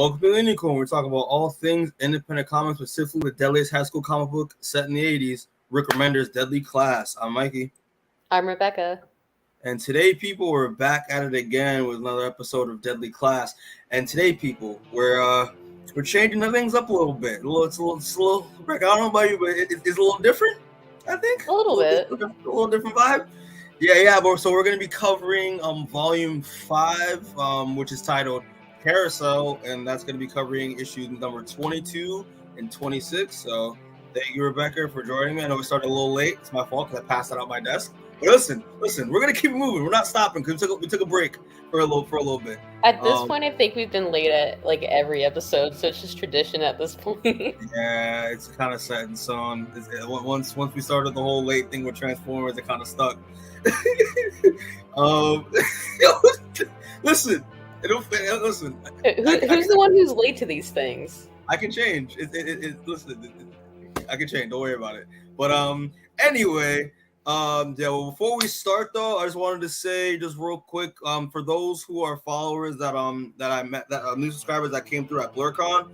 Welcome to Unicorn. We're talking about all things independent comics, specifically the deadliest high school comic book set in the 80s, Rick Remender's Deadly Class. I'm Mikey. I'm Rebecca. And today, people, we're back at it again with another episode of Deadly Class. And today, people, we're changing the things up a little bit. It's a little Rick, I don't know about you, but it's a little different, I think. A little bit. A little different vibe. Yeah. So we're going to be covering Volume 5, which is titled Carousel, and that's going to be covering issues number 22 and 26. So thank you, Rebecca, for joining me. I know we started a little late. It's my fault because I passed it out my desk. But listen, we're going to keep moving. We're not stopping because we took a break for a little bit. At this point, I think we've been late at like every episode, so it's just tradition at this point. Yeah, it's kind of set in stone. Once we started the whole late thing with Transformers, it kind of stuck. Listen. Listen. Who's the one who's late to these things? I can change. Listen, I can change. Don't worry about it. But anyway, well, before we start though, I just wanted to say just real quick, for those who are followers that I met, that new subscribers that came through at BlurCon,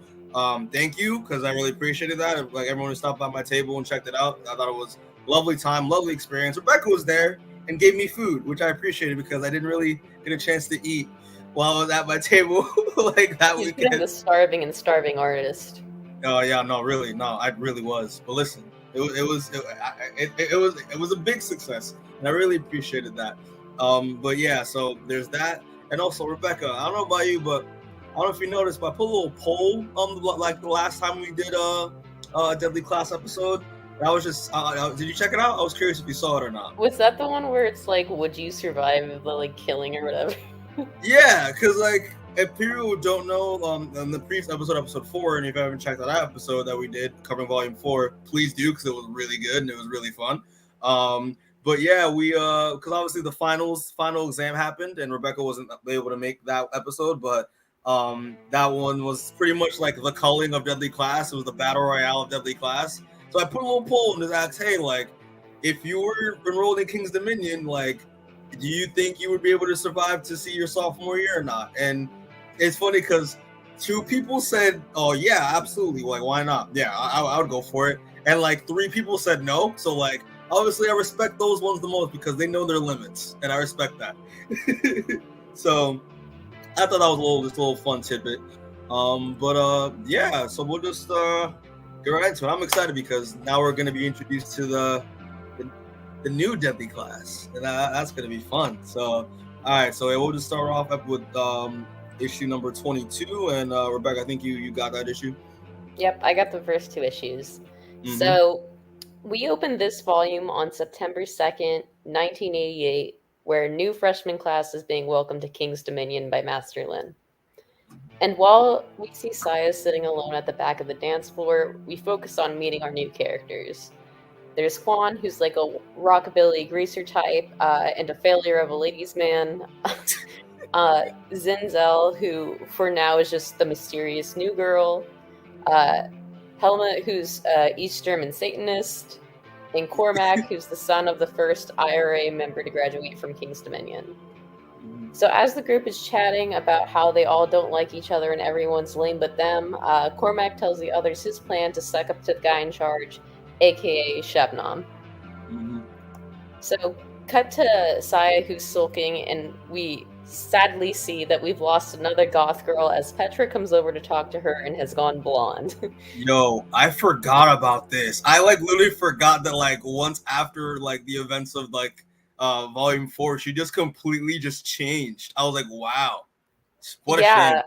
thank you, because I really appreciated that. Like everyone who stopped by my table and checked it out, I thought it was a lovely time, lovely experience. Rebecca was there and gave me food, which I appreciated because I didn't really get a chance to eat while I was at my table like that weekend. The starving artist. Oh yeah, no, I really was. But listen, it was a big success, and I really appreciated that. But yeah, so there's that, and also Rebecca, I don't know about you, but I don't know if you noticed, but I put a little poll like the last time we did a Deadly Class episode. I was just, did you check it out? I was curious if you saw it or not. Was that the one where it's like, would you survive the like killing or whatever? Yeah, because like if people don't know, in the previous episode 4, and if you haven't checked out that episode that we did covering Volume 4, please do, because it was really good and it was really fun. But yeah, we because obviously the final exam happened and Rebecca wasn't able to make that episode, but that one was pretty much like the culling of Deadly Class. It was the battle royale of Deadly Class. So I put a little poll and just asked, hey, like if you were enrolled in King's Dominion, like, do you think you would be able to survive to see your sophomore year or not? And it's funny because 2 people said, oh yeah, absolutely, like why not? Yeah, I would go for it. And like 3 people said no. So like obviously I respect those ones the most because they know their limits, and I respect that. So I thought that was just a little fun tidbit. Yeah, so we'll just get right into it. I'm excited because now we're going to be introduced to the new Deadly Class, and that's going to be fun. So, all right, so we'll just start off with issue number 22, and Rebecca, I think you got that issue. Yep, I got the first 2 issues. Mm-hmm. So we opened this volume on September 2nd, 1988, where a new freshman class is being welcomed to King's Dominion by Master Lin. And while we see Saya sitting alone at the back of the dance floor, we focus on meeting our new characters. There's Quan, who's like a rockabilly greaser type and a failure of a ladies' man. Zinzel, who for now is just the mysterious new girl. Helmut, who's East German Satanist. And Cormac, who's the son of the first IRA member to graduate from King's Dominion. So as the group is chatting about how they all don't like each other and everyone's lame but them, Cormac tells the others his plan to suck up to the guy in charge, aka Shabnam. Mm-hmm. So cut to Saya, who's sulking, and we sadly see that we've lost another goth girl as Petra comes over to talk to her and has gone blonde. Yo, I forgot about this. I like literally forgot that like once after like the events of like Volume 4, she just completely just changed. I was like, wow, what a shame.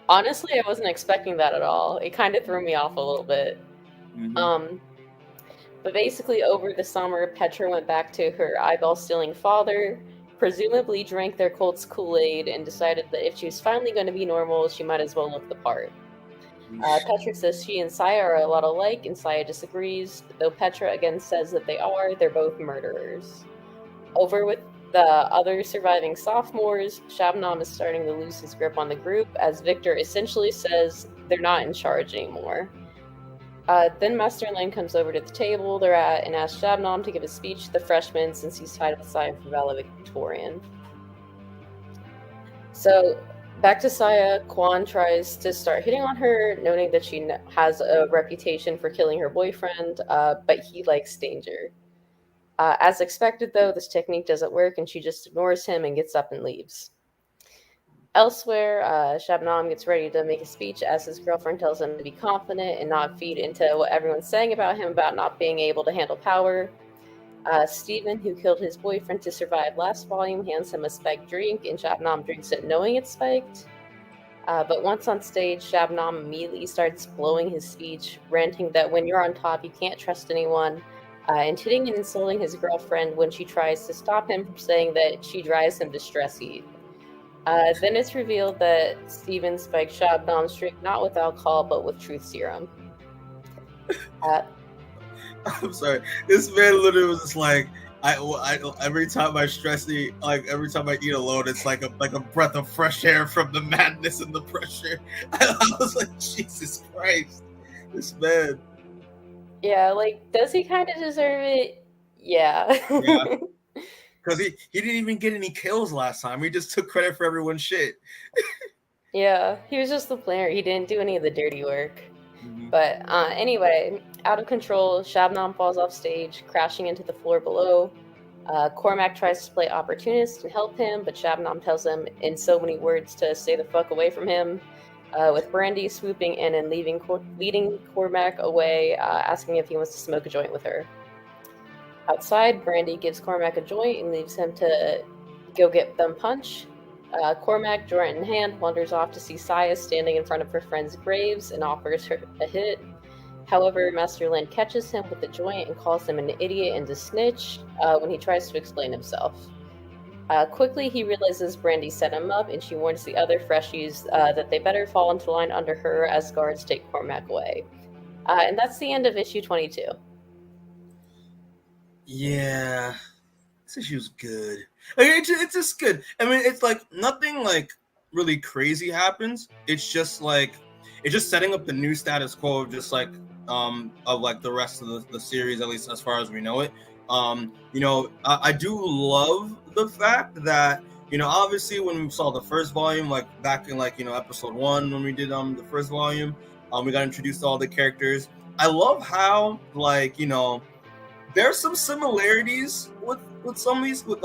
Honestly, I wasn't expecting that at all. It kind of threw me off a little bit. Mm-hmm. But basically over the summer, Petra went back to her eyeball-stealing father, presumably drank their cult's Kool-Aid, and decided that if she was finally going to be normal, she might as well look the part. Petra says she and Saya are a lot alike, and Saya disagrees, though Petra again says that they're both murderers. Over with the other surviving sophomores, Shabnam is starting to lose his grip on the group, as Victor essentially says they're not in charge anymore. Then Master Lin comes over to the table they're at and asks Shabnam to give a speech to the freshmen since he's tied with Syfy for valedictorian. So Back to Saya, Quan tries to start hitting on her, noting that she has a reputation for killing her boyfriend, but he likes danger. As expected, though, this technique doesn't work, and she just ignores him and gets up and leaves. Elsewhere, Shabnam gets ready to make a speech as his girlfriend tells him to be confident and not feed into what everyone's saying about him about not being able to handle power. Stephen, who killed his boyfriend to survive last volume, hands him a spiked drink, and Shabnam drinks it knowing it's spiked. But once on stage, Shabnam immediately starts blowing his speech, ranting that when you're on top, you can't trust anyone, and hitting and insulting his girlfriend when she tries to stop him from saying that she drives him to stress eat. Then it's revealed that Stephen spiked Shabnam's drink not with alcohol, but with truth serum. I'm sorry. This man literally was just like, I every time I stress eat, like every time I eat alone, it's like a breath of fresh air from the madness and the pressure. I was like, Jesus Christ, this man. Yeah, like, does he kind of deserve it? Yeah. Yeah. Because he didn't even get any kills last time. He just took credit for everyone's shit. Yeah, he was just the planner. He didn't do any of the dirty work. Mm-hmm. But anyway, out of control, Shabnam falls off stage, crashing into the floor below. Cormac tries to play opportunist and help him, but Shabnam tells him in so many words to stay the fuck away from him, with Brandy swooping in and leading Cormac away, asking if he wants to smoke a joint with her. Outside, Brandy gives Cormac a joint and leaves him to go get them punch. Cormac, joint in hand, wanders off to see Saya standing in front of her friend's graves and offers her a hit. However, Master Lin catches him with the joint and calls him an idiot and a snitch when he tries to explain himself. Quickly, he realizes Brandy set him up, and she warns the other freshies that they better fall into line under her as guards take Cormac away. And that's the end of issue 22. Yeah, this issue's good. Like, it's just good. I mean, it's like nothing like really crazy happens. It's just setting up the new status quo of just like of like the rest of the series, at least as far as we know it. I do love the fact that, obviously when we saw the first volume, like back in like, episode 1 when we did the first volume, we got introduced to all the characters. I love how like, there's some similarities with some of these, with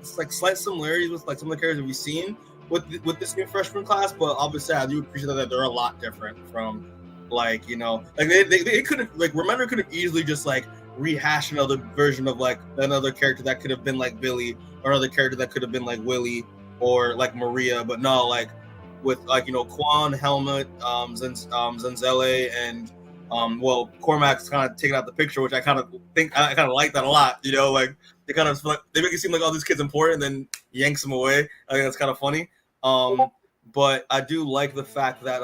slight similarities with like some of the characters we've seen with this new freshman class, but obviously I do appreciate that they're a lot different from like, like they could have, like, Remender could have easily just like rehash another version of like another character that could have been like Billy, or another character that could have been like Willie or like Maria, but no, like with like, Quan, Helmut, Zenzele, and Cormac's kind of taken out the picture, which I kind of like that a lot. Like they kind of they make it seem like all these kids important, and then yanks them away. I think that's kind of funny. But I do like the fact that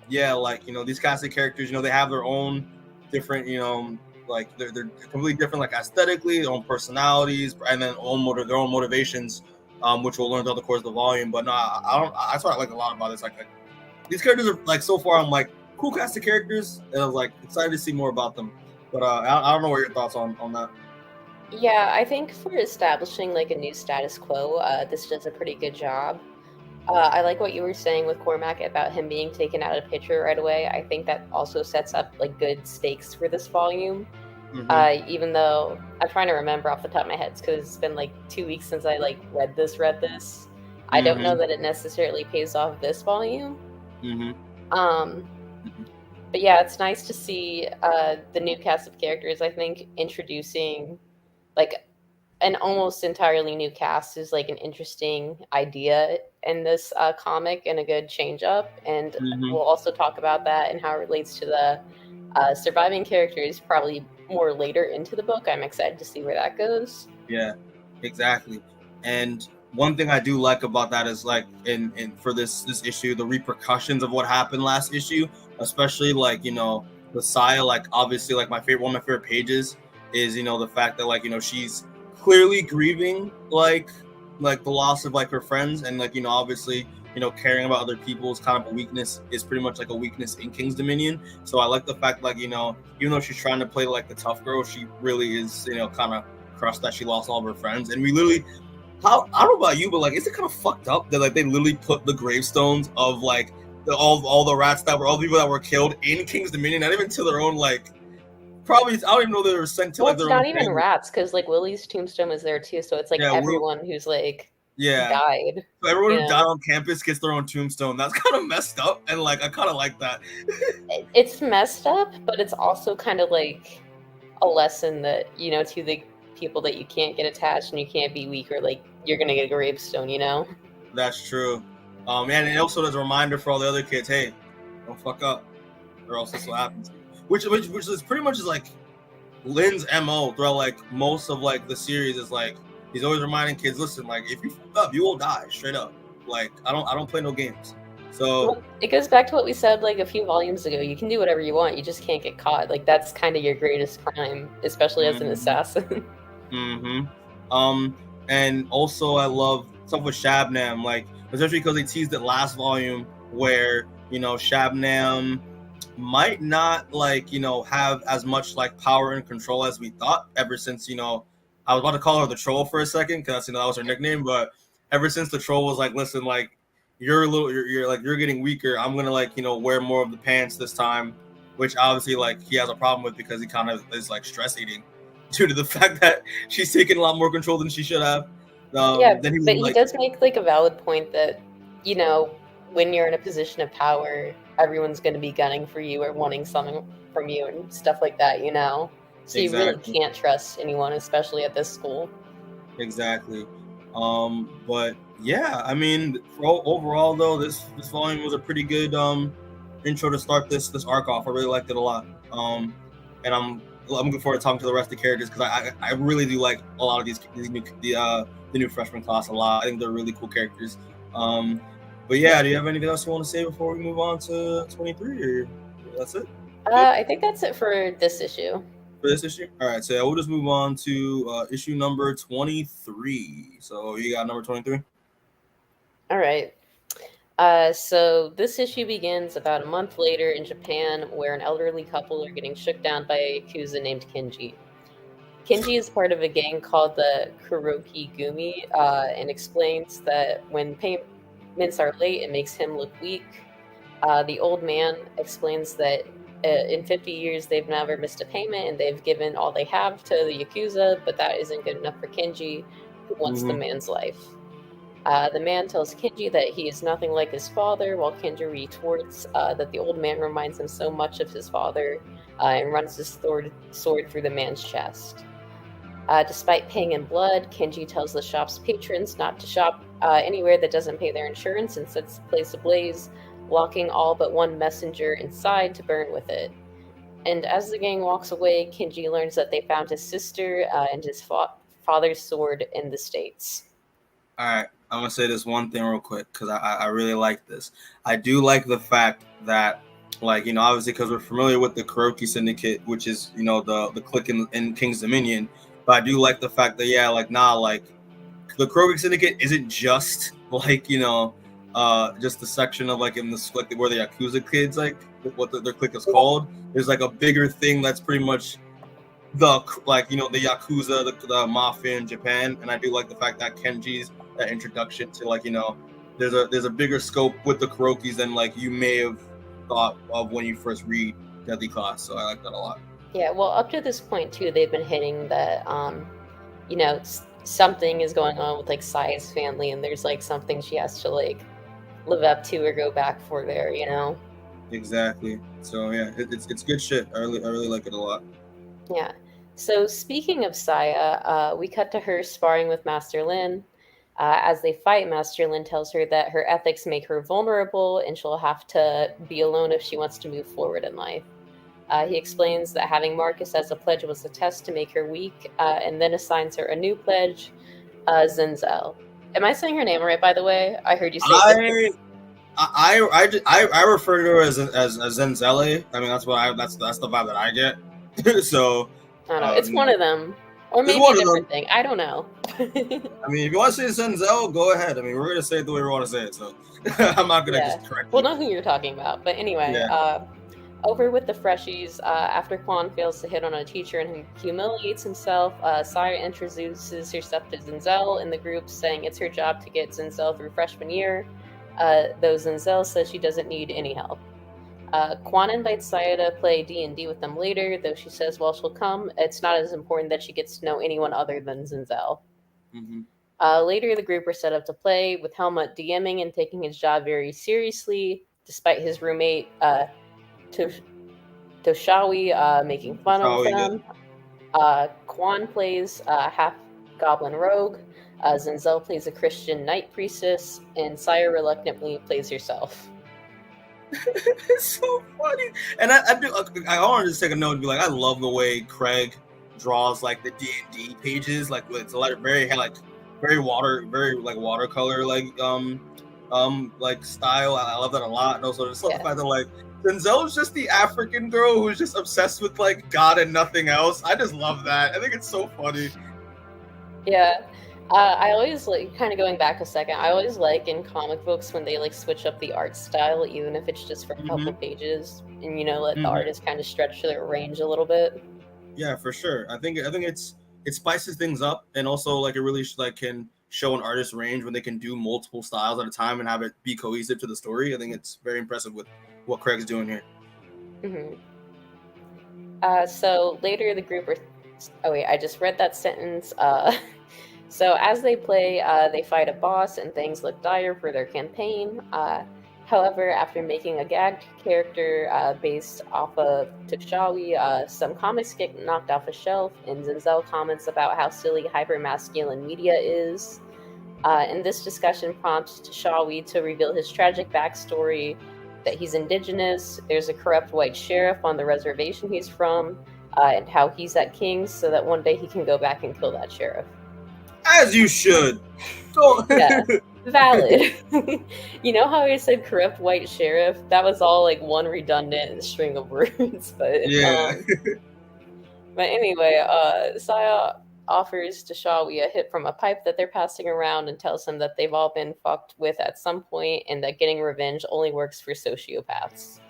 these casting characters, they have their own different, like they're completely different, like aesthetically, their own personalities, and then their own motivations, which we'll learn throughout the course of the volume. But no, that's what I like a lot about this. Like these characters are like, so far I'm like, cool cast of characters, and I was like excited to see more about them. But I don't know what your thoughts on that. Yeah, I think for establishing like a new status quo, this does a pretty good job. I like what you were saying with Cormac about him being taken out of the picture right away. I think that also sets up like good stakes for this volume. Mm-hmm. Even though I'm trying to remember off the top of my head, because it's been like 2 weeks since I like read this. Mm-hmm. I don't know that it necessarily pays off this volume. Mm-hmm. But yeah, it's nice to see the new cast of characters. I think introducing like an almost entirely new cast is like an interesting idea in this comic, and a good change up. And we'll also talk about that and how it relates to the surviving characters probably more later into the book. I'm excited to see where that goes. Yeah, exactly. And one thing I do like about that is like in for this issue, the repercussions of what happened last issue, especially like, the Saya, like obviously like one of my favorite pages is, the fact that like, she's clearly grieving like the loss of like her friends, and like, obviously, caring about other people is kind of a weakness, is pretty much like a weakness in King's Dominion. So I like the fact like, even though she's trying to play like the tough girl, she really is, kind of crushed that she lost all of her friends. And we literally how I don't know about you, but like, is it kind of fucked up that like they literally put the gravestones of like all the rats that were all the people that were killed in King's Dominion, not even to their own like. Probably, I don't even know they were sent to Well, like it's their not own even family. rats, because like Willie's tombstone is there too, so it's like everyone who's like died. So everyone who died on campus gets their own tombstone. That's kind of messed up, and like I kind of like that. It's messed up, but it's also kind of like a lesson that, you know, to the people that you can't get attached and you can't be weak, or like you're gonna get a gravestone, you know. That's true. And it also is a reminder for all the other kids, hey, don't fuck up, or else this will happen. Which is pretty much is like Lynn's MO throughout like most of like the series is like he's always reminding kids, listen, like if you fuck up, you will die straight up. Like I don't play no games. So well, it goes back to what we said like a few volumes ago. You can do whatever you want, you just can't get caught. Like that's kind of your greatest crime, especially as an assassin. And also I love stuff with Shabnam, like especially because they teased it last volume where, you know, Shabnam might not like, you know, have as much like power and control as we thought ever since, you know, I was about to call her the troll for a second because, you know, that was her nickname, but ever since the troll was like, listen, like you're getting weaker, I'm gonna like, you know, wear more of the pants this time, which obviously like he has a problem with because he kind of is like stress eating due to the fact that she's taking a lot more control than she should have. Yeah, but he does make like a valid point that, you know, when you're in a position of power, everyone's going to be gunning for you or wanting something from you and stuff like that, you know? So you really can't trust anyone, especially at this school. Exactly. But yeah, I mean, overall though, this volume was a pretty good intro to start this arc off. I really liked it a lot. And I'm looking forward to talking to the rest of the characters because I really do like a lot of the new freshman class a lot. I think they're really cool characters. But yeah, do you have anything else you want to say before we move on to 23, or that's it? I think that's it for this issue. For this issue? All right, so we'll just move on to issue number 23. So you got number 23? All right. So this issue begins about a month later in Japan, where an elderly couple are getting shook down by a Yakuza named Kenji. Kenji is part of a gang called the Kuroki Gumi, and explains that when payments are late, it makes him look weak. The old man explains that in 50 years they've never missed a payment and they've given all they have to the Yakuza, but that isn't good enough for Kenji, who wants the man's life. The man tells Kenji that he is nothing like his father, while Kenji retorts that the old man reminds him so much of his father, and runs his sword through the man's chest. Despite paying in blood, Kenji tells the shop's patrons not to shop anywhere that doesn't pay their insurance and sets the place ablaze, locking all but one messenger inside to burn with it. And as the gang walks away, Kenji learns that they found his sister and his father's sword in the States. All right, I'm going to say this one thing real quick because I really like this. I do like the fact that, like, you know, obviously because we're familiar with the Kuroki Syndicate, which is, you know, the clique in King's Dominion, but I do like the fact that, yeah, like, like, the Kuroki Syndicate isn't just, like, you know, just the section of like in the like where the Yakuza kids, like what their clique is called. There's like a bigger thing that's pretty much the, like, you know, the Yakuza, the mafia in Japan. And I do like the fact that Kenji's that introduction to, like, you know, there's a bigger scope with the Kurokis than like you may have thought of when you first read Deadly Class. So I like that a lot. Yeah, well, up to this point too, they've been hitting that you know, something is going on with like Saya's family, and there's like something she has to like live up to or go back for there, you know? Exactly. So yeah, it's good shit. I really like it a lot. Yeah. So speaking of Saya, we cut to her sparring with Master Lin. As they fight, Master Lin tells her that her ethics make her vulnerable and she'll have to be alone if she wants to move forward in life. He explains that having Marcus as a pledge was a test to make her weak, and then assigns her a new pledge, Zenzel. Am I saying her name right, by the way? I heard you say it. I refer to her as Zenzele. I mean, that's the vibe that I get. So I don't know. It's one of them, or maybe a different thing. I don't know. I mean, if you want to say Zenzel, go ahead. I mean, we're gonna say it the way we want to say it, so I'm not gonna just correct. We'll know who you're talking about, but anyway. Yeah. Over with the freshies, after Quan fails to hit on a teacher and humiliates himself, Saya introduces herself to Zenzel in the group, saying it's her job to get Zenzel through freshman year, though Zenzel says she doesn't need any help. Quan invites Saya to play D&D with them later, though she says while she'll come, it's not as important that she gets to know anyone other than Zenzel. Mm-hmm. Later, the group are set up to play, with Helmut DMing and taking his job very seriously, despite his roommate Toshawi making fun of them. Quan plays half-goblin rogue, Zenzel plays a Christian knight priestess, and Saya reluctantly plays herself. It's so funny. And I want to just take a note and be like, I love the way Craig draws like the D&D pages, like it's a lot of very watercolor like style. I love that a lot. And also just the fact that like Zenzel is just the African girl who's just obsessed with like God and nothing else. I just love that. I think it's so funny. Yeah. I always like, kind of going back a second, I always like in comic books when they like switch up the art style, even if it's just for a couple pages, and let the artist kind of stretch their range a little bit. Yeah, for sure. I think it spices things up, and also like it really can show an artist's range when they can do multiple styles at a time and have it be cohesive to the story. I think it's very impressive with what Craig's doing here. So later the group are... Oh wait, I just read that sentence. So as they play, they fight a boss and things look dire for their campaign. However, after making a gag character based off of Toshawi, some comics get knocked off a shelf, and Zenzel comments about how silly hyper-masculine media is. And this discussion prompts Toshawi to reveal his tragic backstory, that he's indigenous, there's a corrupt white sheriff on the reservation he's from, and how he's at King's so that one day he can go back and kill that sheriff. As you should. Yeah, valid. You know how I said corrupt white sheriff? That was all like one redundant string of words, but yeah. But anyway, Saya offers Toshawi a hit from a pipe that they're passing around and tells him that they've all been fucked with at some point and that getting revenge only works for sociopaths.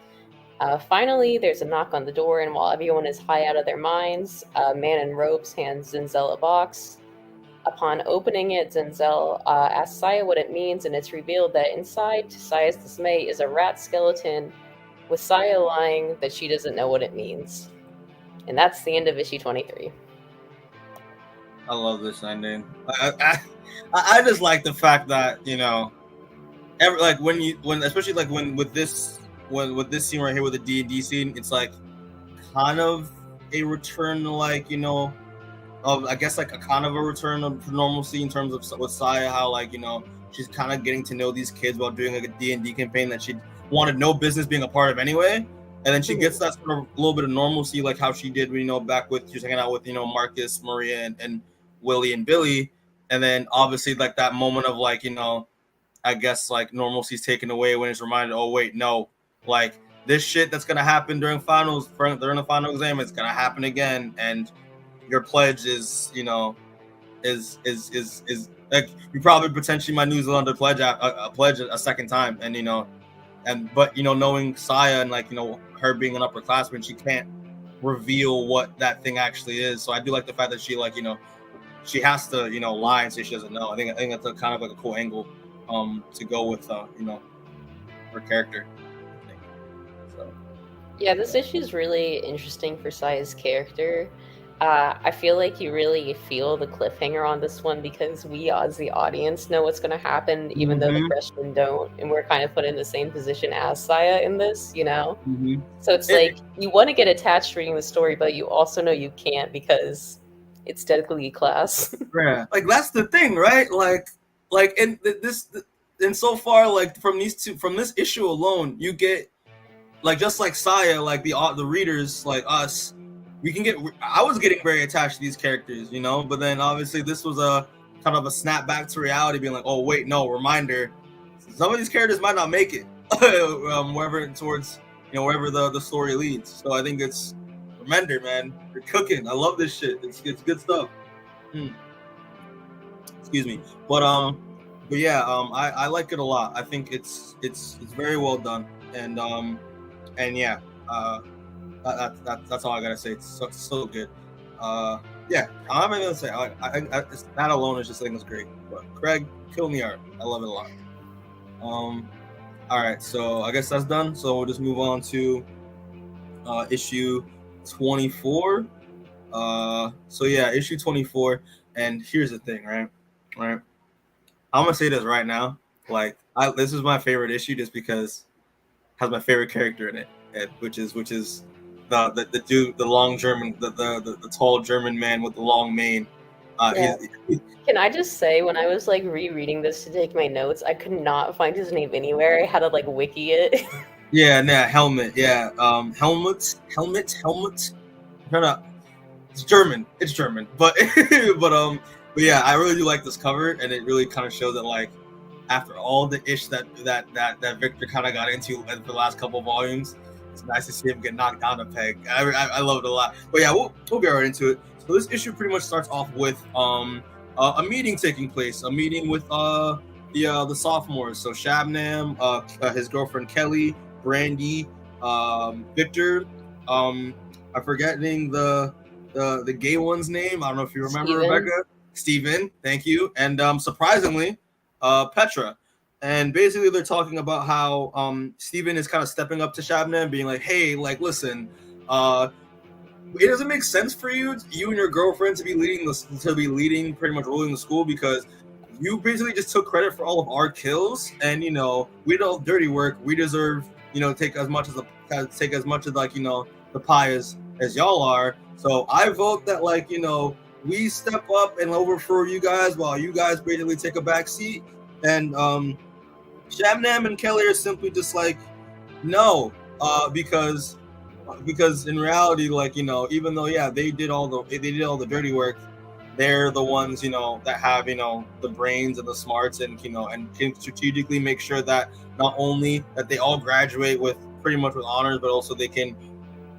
Finally, there's a knock on the door, and while everyone is high out of their minds, a man in robes hands Zenzel a box. Upon opening it, Zenzel asks Saya what it means, and it's revealed that inside, to Saya's dismay, is a rat skeleton, with Saya lying that she doesn't know what it means. And that's the end of issue 23. I love this ending. I just like the fact that with this scene right here with the D&D scene, it's like kind of a return to I guess like a kind of a return to normalcy in terms of with Saya, how she's kind of getting to know these kids while doing like a D&D campaign that she wanted no business being a part of anyway, and then she gets that sort of little bit of normalcy like how she did back with she was hanging out with Marcus, Maria, and Willie and Billy, and then obviously like that moment of I guess like normalcy's taken away when it's reminded, oh wait, no, like this shit that's gonna happen during the final exam, it's gonna happen again, and your pledge is like you probably potentially might lose on the pledge a second time, but knowing Saya and her being an upperclassman, she can't reveal what that thing actually is. So I do like the fact that she she has to lie and say she doesn't know. I think that's a kind of like a cool angle to go with her character. So yeah, this issue is really interesting for Saya's character. I feel like you really feel the cliffhanger on this one because we as the audience know what's going to happen, even though the freshmen don't, and we're kind of put in the same position as Saya in this, So it's like you want to get attached reading the story, but you also know you can't because it's technically class. Yeah, like that's the thing, right? Like in this, and so far, like from this issue alone, you get just like Saya, like the readers, like us. I was getting very attached to these characters, but then obviously this was a kind of a snap back to reality, being like, oh wait, no, reminder, some of these characters might not make it, wherever the story leads. So I think it's reminder, man, you're cooking. I love this shit. It's good stuff. Excuse me, but yeah, I like it a lot. I think it's very well done, and yeah. That's all I gotta say. It's so good. Yeah, I'm not gonna say. That alone is just thing is great. But Craig, killing the art. I love it a lot. All right, so I guess that's done. So we'll just move on to issue 24. So yeah, issue 24. And here's the thing, right? I'm gonna say this right now. Like, this is my favorite issue just because it has my favorite character in it, which is the dude, the long German, the tall German man with the long mane. Yeah. Can I just say, when I was like rereading this to take my notes, I could not find his name anywhere. I had to like wiki it. Yeah, Helmet. Yeah, Helmet. It's German, but yeah, I really do like this cover, and it really kind of shows that like after all the ish that Victor kind of got into for the last couple of volumes, it's nice to see him get knocked down a peg. I love it a lot. But yeah, we'll get right into it. So this issue pretty much starts off with a meeting taking place, a meeting with the sophomores. So Shabnam, his girlfriend Kelly, Brandy, Victor, I'm forgetting the gay one's name. I don't know if you remember, Steven. Rebecca. Steven, thank you. And surprisingly, Petra. And basically they're talking about how Steven is kind of stepping up to Shabnam, being like, hey, like, listen, it doesn't make sense for you and your girlfriend to be leading pretty much ruling the school, because you basically just took credit for all of our kills, and we did all dirty work. We deserve, take as much as like, the pie as y'all are. So I vote that, like, we step up and over for you guys while you guys basically take a back seat. And Shabnam and Kelly are simply just like, no, because in reality, like, even though they did all the dirty work, they're the ones that have the brains and the smarts, and and can strategically make sure that not only that they all graduate with pretty much with honors, but also they can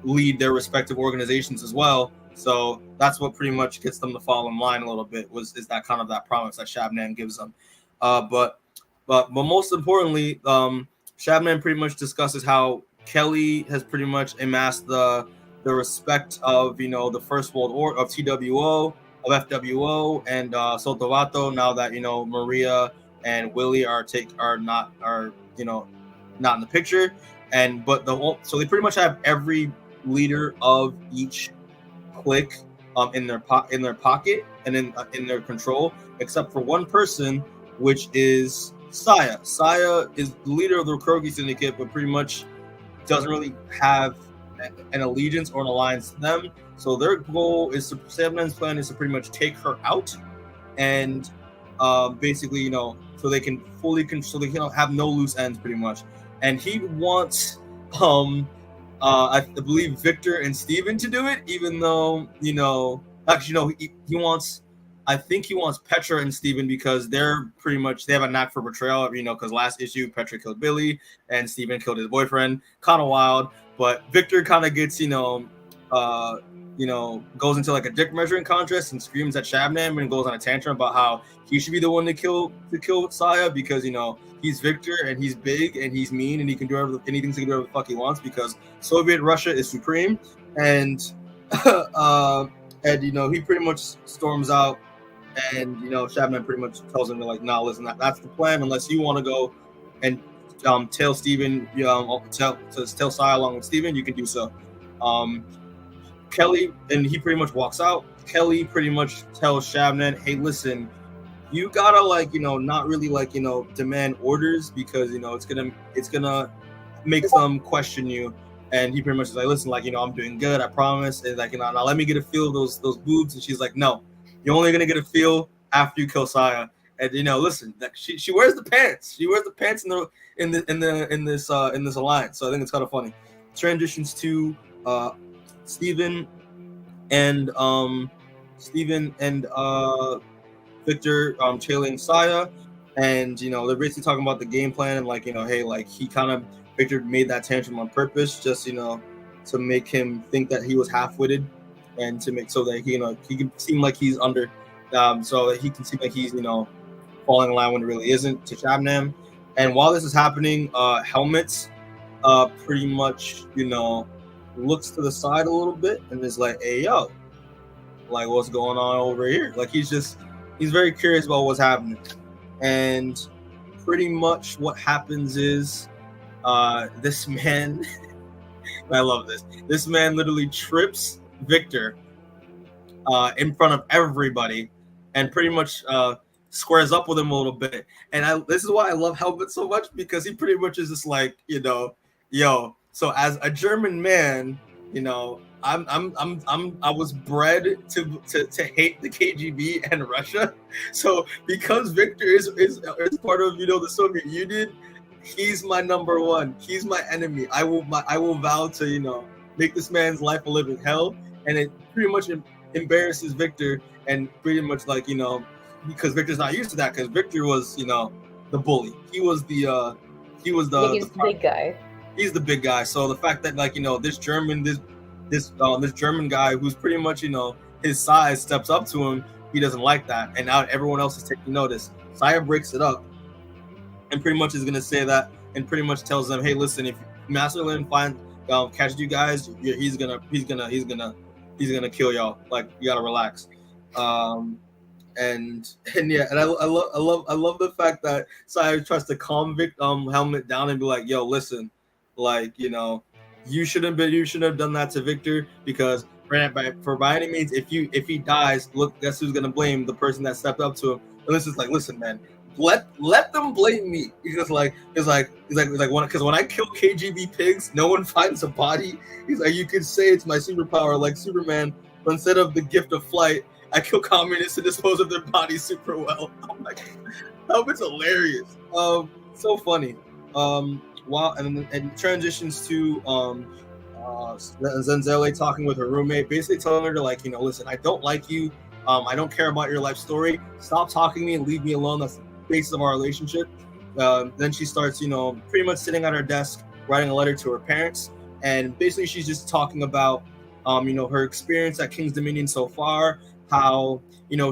lead their respective organizations as well. So that's what pretty much gets them to fall in line a little bit, is that kind of that promise that Shabnam gives them. But most importantly, Shabnam pretty much discusses how Kelly has pretty much amassed the respect of the First World Order, of TWO, of FWO, and Sotovato. Now that Maria and Willie are not in the picture, so they pretty much have every leader of each clique in their pocket and in their control, except for one person, which is Saya. Saya is the leader of the Kuroki Syndicate, but pretty much doesn't really have an allegiance or an alliance to them. So their goal is Shabnam's plan is to pretty much take her out, and basically, so they can fully control, they have no loose ends pretty much. And he wants I believe Victor and Steven to do it, even though he wants, I think he wants Petra and Steven, because they have a knack for betrayal, because last issue Petra killed Billy and Steven killed his boyfriend. Kind of wild. But Victor kind of gets goes into like a dick measuring contest and screams at Shabnam and goes on a tantrum about how he should be the one to kill Saya, because he's Victor and he's big and he's mean and he can do anything to do whatever the fuck he wants, because Soviet Russia is supreme. And he pretty much storms out, and Shabnam pretty much tells him, like, no, listen, that's the plan, unless you want to go and tell Steven, tell Saya along with Steven, you can do so. Kelly, and he pretty much walks out. Kelly pretty much tells Shabnam, hey, listen, you gotta, like, not really, like, demand orders, because it's gonna make them question you. And he pretty much is like, listen, like, I'm doing good, I promise. And like, now let me get a feel of those boobs. And she's like, no, you're only gonna get a feel after you kill Saya. And listen, she wears the pants. She wears the pants in this alliance. So I think it's kind of funny. Transitions to Steven and Victor trailing Saya, and they're basically talking about the game plan, and like, hey, like, Victor made that tantrum on purpose, just to make him think that he was half-witted, and to make so that he can seem like he's under, so that he can seem like he's falling in line when it really isn't, to Shabnam. And while this is happening, Helmets pretty much looks to the side a little bit and is like, "Hey, yo, like what's going on over here?" Like he's very curious about what's happening. And pretty much what happens is this man I love this. This man literally trips Victor in front of everybody and pretty much squares up with him a little bit. And this is why I love Helmut so much, because he pretty much is just like, yo, so as a German man, I was bred to hate the KGB and Russia. So because Victor is part of the Soviet Union, he's my number one. He's my enemy. I will vow to make this man's life a living hell. And it pretty much embarrasses Victor, and pretty much because Victor's not used to that, because Victor was the bully. He's the big guy. He's the big guy. So the fact that this German guy who's pretty much his size steps up to him, he doesn't like that, and now everyone else is taking notice. Saya breaks it up and pretty much is gonna say that, and pretty much tells them, hey, listen, if Master Lin catches you guys, he's gonna kill y'all. Like, you gotta relax. And I love the fact that Saya tries to calm Helmut down and be like, yo, listen, you shouldn't have done that to Victor, because by any means, if he dies, look, guess who's gonna blame? The person that stepped up to him. And this is like, listen, man, let them blame me, because when I kill KGB pigs, no one finds a body. He's like, you could say it's my superpower like Superman, but instead of the gift of flight, I kill communists and dispose of their bodies super well. I'm like, Helmut's hilarious. So funny. And transitions to Zenzele talking with her roommate, basically telling her to listen, I don't like you. I don't care about your life story. Stop talking to me and leave me alone. That's the basis of our relationship. Then she starts, pretty much sitting at her desk, writing a letter to her parents. And basically she's just talking about, her experience at King's Dominion so far, how,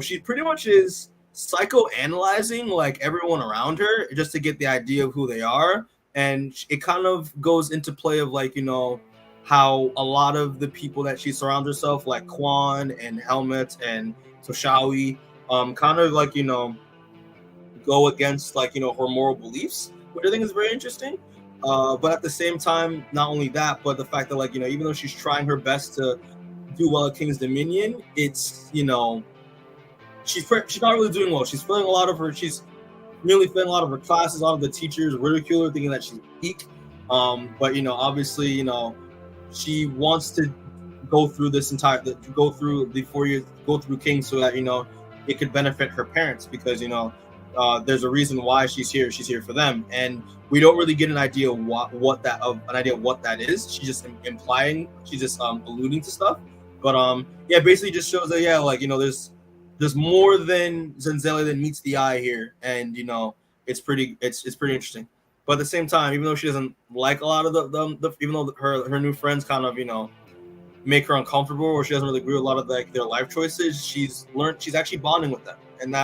she pretty much is psychoanalyzing everyone around her just to get the idea of who they are. And it kind of goes into play of how a lot of the people that she surrounds herself, like Quan and Helmut and Toshawi, kind of go against her moral beliefs, which I think is very interesting. But at the same time, not only that, but the fact that even though she's trying her best to do well at King's Dominion, it's she's not really doing well. She's failing a lot of her. She's nearly failing a lot of her classes. A lot of the teachers ridicule her, thinking that she's weak. But obviously, she wants to go through go through the 4 years, go through King, so that it could benefit her parents, because there's a reason why she's here. She's here for them, and we don't really get an idea what that is. She's just implying. She's just alluding to stuff. But basically just shows that there's more than Zenzele that meets the eye here, and it's pretty interesting. But at the same time, even though she doesn't like a lot of the even though her new friends kind of make her uncomfortable, or she doesn't really agree with a lot of their life choices, she's actually bonding with them, and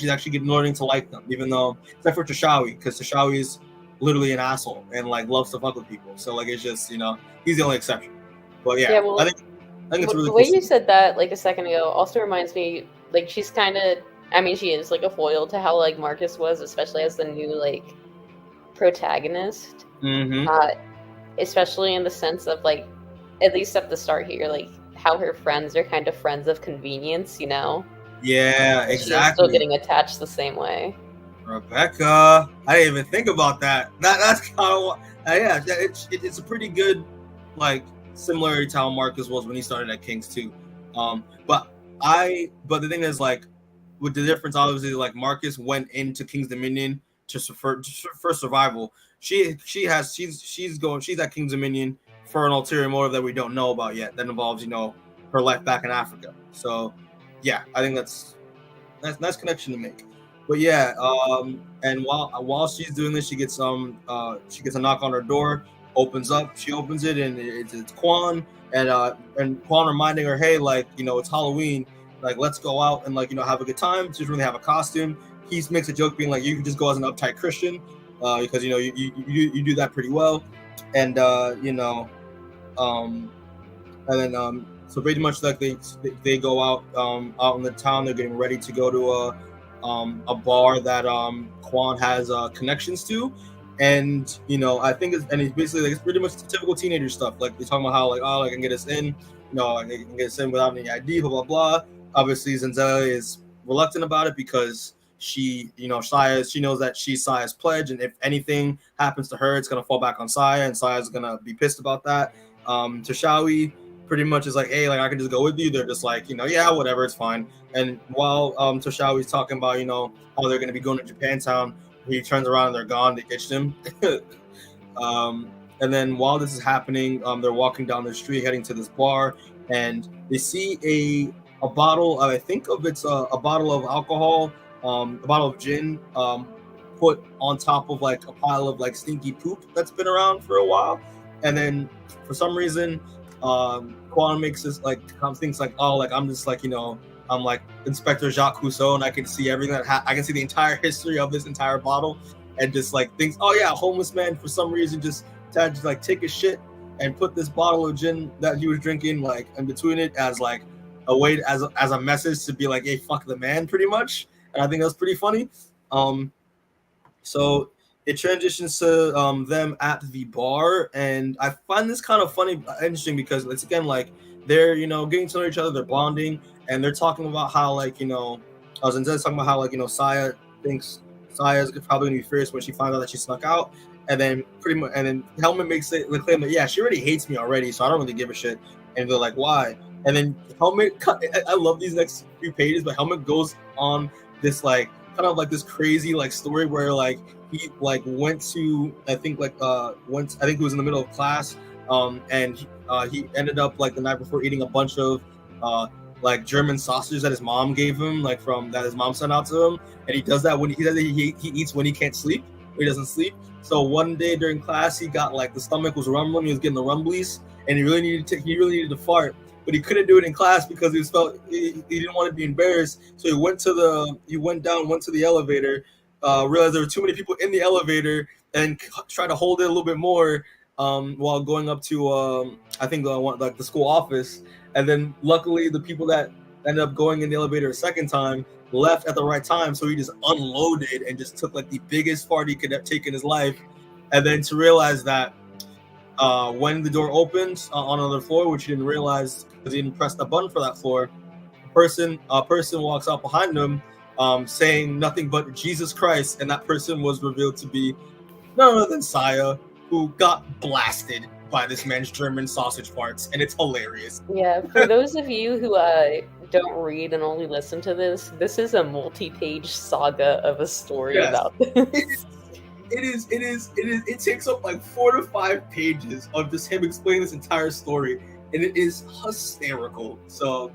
she's actually learning to like them, even though, except for Toshawi, because Toshawi is literally an asshole and loves to fuck with people. So it's just he's the only exception. But yeah, well, I think it's really the cool. way you said that a second ago also reminds me, she's kind of, she is a foil to how Marcus was, especially as the new protagonist. Mm-hmm. Especially in the sense of at least at the start here, how her friends are kind of friends of convenience, Yeah, exactly. She's still getting attached the same way. Rebecca, I didn't even think about that. That's kind of it's a pretty good similarity to how Marcus was when he started at Kings too. But the thing is with the difference, obviously, Marcus went into King's Dominion for survival. She's at King's Dominion for an ulterior motive that we don't know about yet, that involves her life back in Africa. So yeah, I think that's nice connection to make. But yeah, and while she's doing this, she gets a knock on her door. She opens it, and it's Quan, and Quan reminding her, hey, it's Halloween, let's go out and have a good time. She doesn't really have a costume. He makes a joke being you can just go as an uptight Christian, because you do that pretty well. And And then so pretty much like they go out in the town. They're getting ready to go to a bar that Quan has connections to, and I think it's basically like it's pretty much typical teenager stuff. Like they're talking about how like I can get us in, I can get us in without any ID, blah blah blah. Obviously, Zenzel is reluctant about it because she knows that she's Saya's pledge, and if anything happens to her, it's gonna fall back on Saya, and Saya's gonna be pissed about that. Tashawi pretty much is like, hey, like I can just go with you. They're just like, yeah, whatever, it's fine. And while Toshawi's talking about, how they're gonna be going to Japantown, he turns around and they're gone. They ditched him. And then while this is happening, they're walking down the street heading to this bar, and they see a bottle. I think of it's a bottle of alcohol, a bottle of gin, put on top of like a pile of like stinky poop that's been around for a while. And then for some reason, Quan makes this like thinks like, oh, like I'm just like I'm like Inspector Jacques Cousteau, and I can see everything I can see the entire history of this entire bottle, and just like thinks, oh yeah, a homeless man for some reason just had to like take a shit and put this bottle of gin that he was drinking like in between it as like a way as a message to be like, hey, fuck the man, pretty much. And I think that's pretty funny. So it transitions to them at the bar, and I find this kind of funny, interesting, because it's again like they're getting to know each other, they're bonding, and they're talking about how like Zenzet's talking about how like Saya thinks Saya's probably gonna be fierce when she finds out that she snuck out, and then Helmet makes the claim that she already hates me already, so I don't really give a shit, and they're like, why? And then Helmet, I love these next few pages, but Helmet goes on this like kind of like this crazy like story where like he like went to I think it was in the middle of class, and he ended up like the night before eating a bunch of like German sausages that his mom gave him, like that his mom sent out to him, and he does that when he says that he eats when he can't sleep, when he doesn't sleep. So one day during class, he got like the stomach was rumbling, he was getting the rumblies, and he really needed to fart, but he couldn't do it in class because he didn't want to be embarrassed. So he went to the elevator, realized there were too many people in the elevator, and tried to hold it a little bit more while going up to I think the school office. And then luckily the people that ended up going in the elevator a second time left at the right time, so he just unloaded and just took like the biggest fart he could have taken in his life. And then to realize that when the door opens on another floor, which he didn't realize because he didn't press the button for that floor, a person walks out behind him saying nothing but Jesus Christ, and that person was revealed to be none other than Saya, who got blasted by this man's German sausage farts, and it's hilarious. Yeah, for those of you who don't read and only listen to this is a multi-page saga of a story about this. It takes up like 4 to 5 pages of just him explaining this entire story, and it is hysterical. So,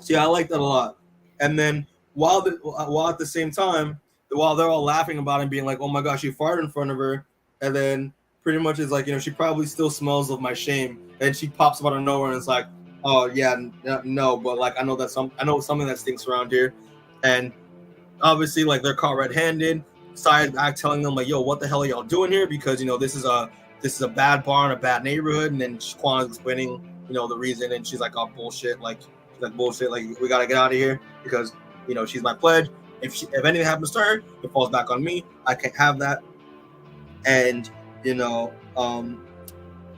yeah, I like that a lot. And then while at the same time, while they're all laughing about it and being like, oh my gosh, she farted in front of her, and then pretty much it's like, she probably still smells of my shame, and she pops up out of nowhere and it's like, oh yeah, no, but like I know something that stinks around here. And obviously like they're caught red-handed. Saya's back telling them like, yo, what the hell are y'all doing here, because this is a bad bar in a bad neighborhood. And then Quan is explaining the reason, and she's like, oh bullshit, like we gotta get out of here because she's my pledge. If anything happens to her, it falls back on me. I can't have that. And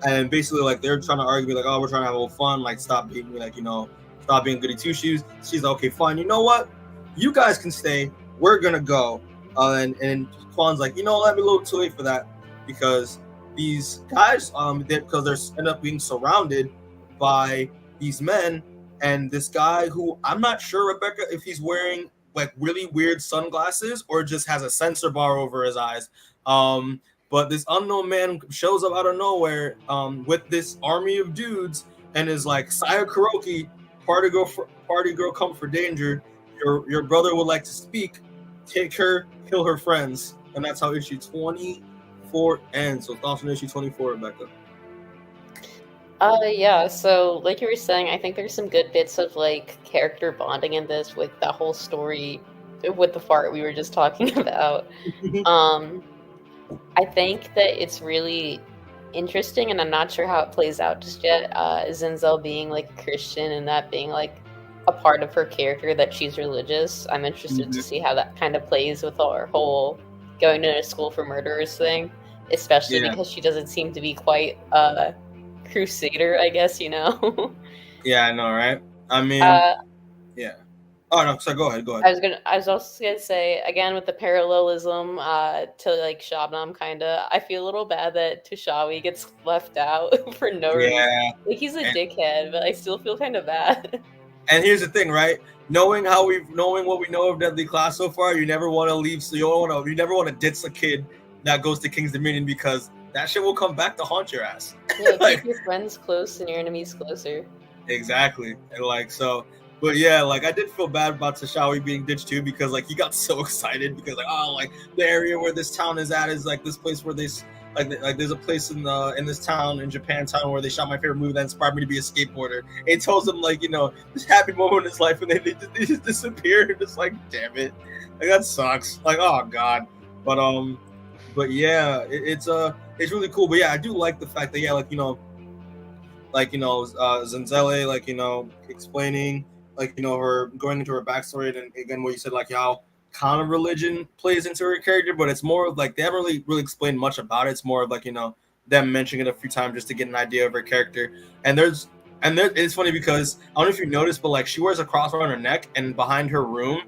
and basically like they're trying to argue like, oh, we're trying to have a little fun, like stop being goody two shoes. She's like, okay, fine, you know what, you guys can stay, we're gonna go. And Quan's like, let me a little too late for that, because these guys because they're end up being surrounded by these men, and this guy who I'm not sure, Rebecca, if he's wearing like really weird sunglasses or just has a sensor bar over his eyes. But this unknown man shows up out of nowhere with this army of dudes and is like, Saya Kuroki, party girl, come for danger. Your brother would like to speak. Take her, kill her friends. And that's how issue 24 ends. So thoughts on issue 24, Rebecca? Yeah, so like you were saying, I think there's some good bits of like character bonding in this with the whole story with the fart we were just talking about. I think that it's really interesting, and I'm not sure how it plays out just yet. Zenzel being like a Christian and that being like a part of her character that she's religious. I'm interested to see how that kind of plays with our whole going to a school for murderers thing, especially because she doesn't seem to be quite a crusader, I guess, you know. Yeah, I know, right? I mean, yeah. Oh no, so go ahead. I was also gonna say again with the parallelism to like Shabnam kinda. I feel a little bad that Tushawi gets left out for no reason. Like he's a dickhead, but I still feel kind of bad. And here's the thing, right? Knowing what we know of Deadly Class so far, you never want to leave. So you never want to ditch a kid that goes to King's Dominion because that shit will come back to haunt your ass. Yeah, like, keep your friends close and your enemies closer. Exactly, and like so. But yeah, like I did feel bad about Tashawi being ditched too because like he got so excited because like like the area where this town is at is like this place where they like there's a place in this town in Japantown where they shot my favorite movie that inspired me to be a skateboarder. It tells them like this happy moment in his life and they just disappear. It's like damn it, like that sucks. Like oh god, but yeah, it's really cool. But yeah, I do like the fact that Zenzele explaining. Her going into her backstory, and again, what you said, like how kind of religion plays into her character, but it's more of like they haven't really explained much about it. It's more of like them mentioning it a few times just to get an idea of her character. And it's funny because I don't know if you noticed, but like she wears a cross around her neck, and behind her room,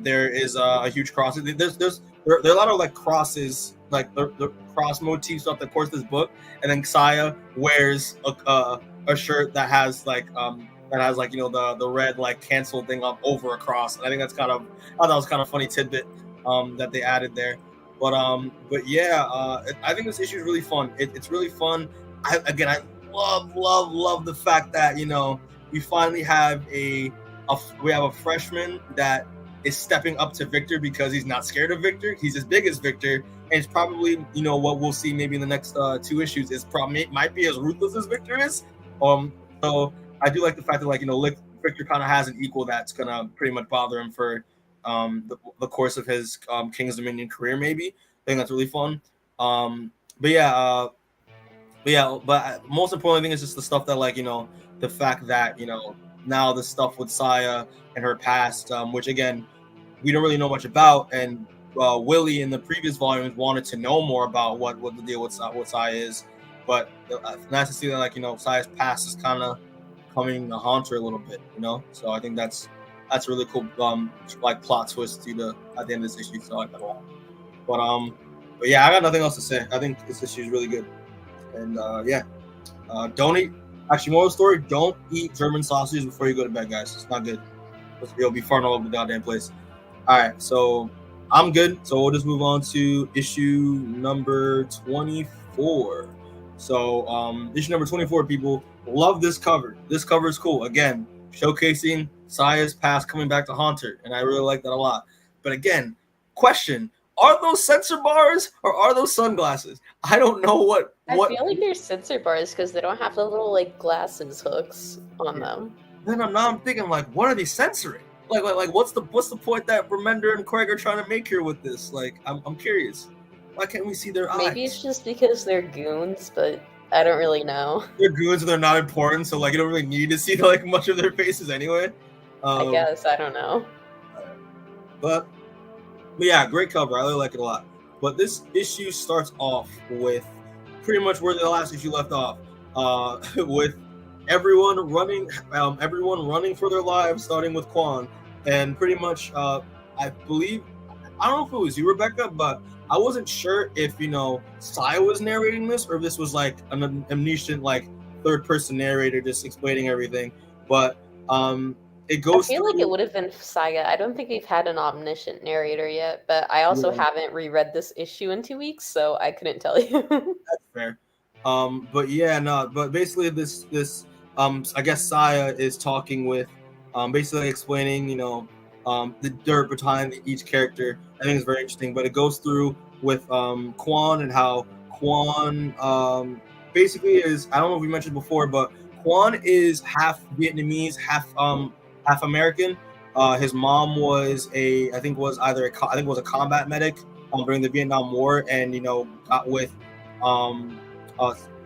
there is a huge cross. There are a lot of like crosses, like the cross motifs throughout the course of this book, and then Saya wears a shirt that has the red like cancel thing up over a cross. And I think I thought that was kind of funny tidbit that they added there. But yeah, I think this issue is really fun. It's really fun. I love the fact that we finally have a freshman that is stepping up to Victor because he's not scared of Victor. He's as big as Victor, and it's probably what we'll see maybe in the next 2 issues is probably might be as ruthless as Victor is. So I do like the fact that Victor kind of has an equal that's gonna pretty much bother him for the course of his King's Dominion career. Maybe I think that's really fun. But most importantly, I think it's just the stuff that the fact that now the stuff with Saya and her past, which again we don't really know much about, and Willie in the previous volumes wanted to know more about what the deal with Saya is, but nice to see that Saya's past is kind of coming to haunt her a little bit, So I think that's a really cool plot twist at the end of this issue. So I like that a lot. But yeah, I got nothing else to say. I think this issue is really good. And don't eat. Actually, moral story: don't eat German sausages before you go to bed, guys. It's not good. It'll be farting all over the goddamn place. All right, so I'm good. So we'll just move on to issue number 24. So issue number 24, people. Love this cover. This cover is cool. Again, showcasing Saya's past coming back to haunt her, and I really like that a lot. But again, question: are those sensor bars or are those sunglasses? I don't know what. I feel like they're sensor bars because they don't have the little glasses hooks on them. Then I'm thinking what are they censoring? Like what's the point that Remender and Craig are trying to make here with this? I'm curious. Why can't we see their eyes? Maybe it's just because they're goons, but I don't really know. They're goons and they're not important, so you don't really need to see much of their faces anyway. I guess I don't know. But yeah, great cover. I really like it a lot. But this issue starts off with pretty much where the last issue left off, with everyone running for their lives, starting with Quan, and pretty much I believe, I don't know if it was you, Rebecca, but I wasn't sure if Saya was narrating this or if this was an omniscient third person narrator just explaining everything. But it goes. I feel like it would have been Saya. I don't think we've had an omniscient narrator yet, but I also haven't reread this issue in 2 weeks, so I couldn't tell you. That's fair. But yeah, no. But basically, this I guess Saya is talking with, basically explaining, the dirt behind each character. I think it's very interesting. But it goes through with Quan and how Quan basically is. I don't know if we mentioned before, but Quan is half Vietnamese, half American. His mom was a combat medic during the Vietnam War, and got with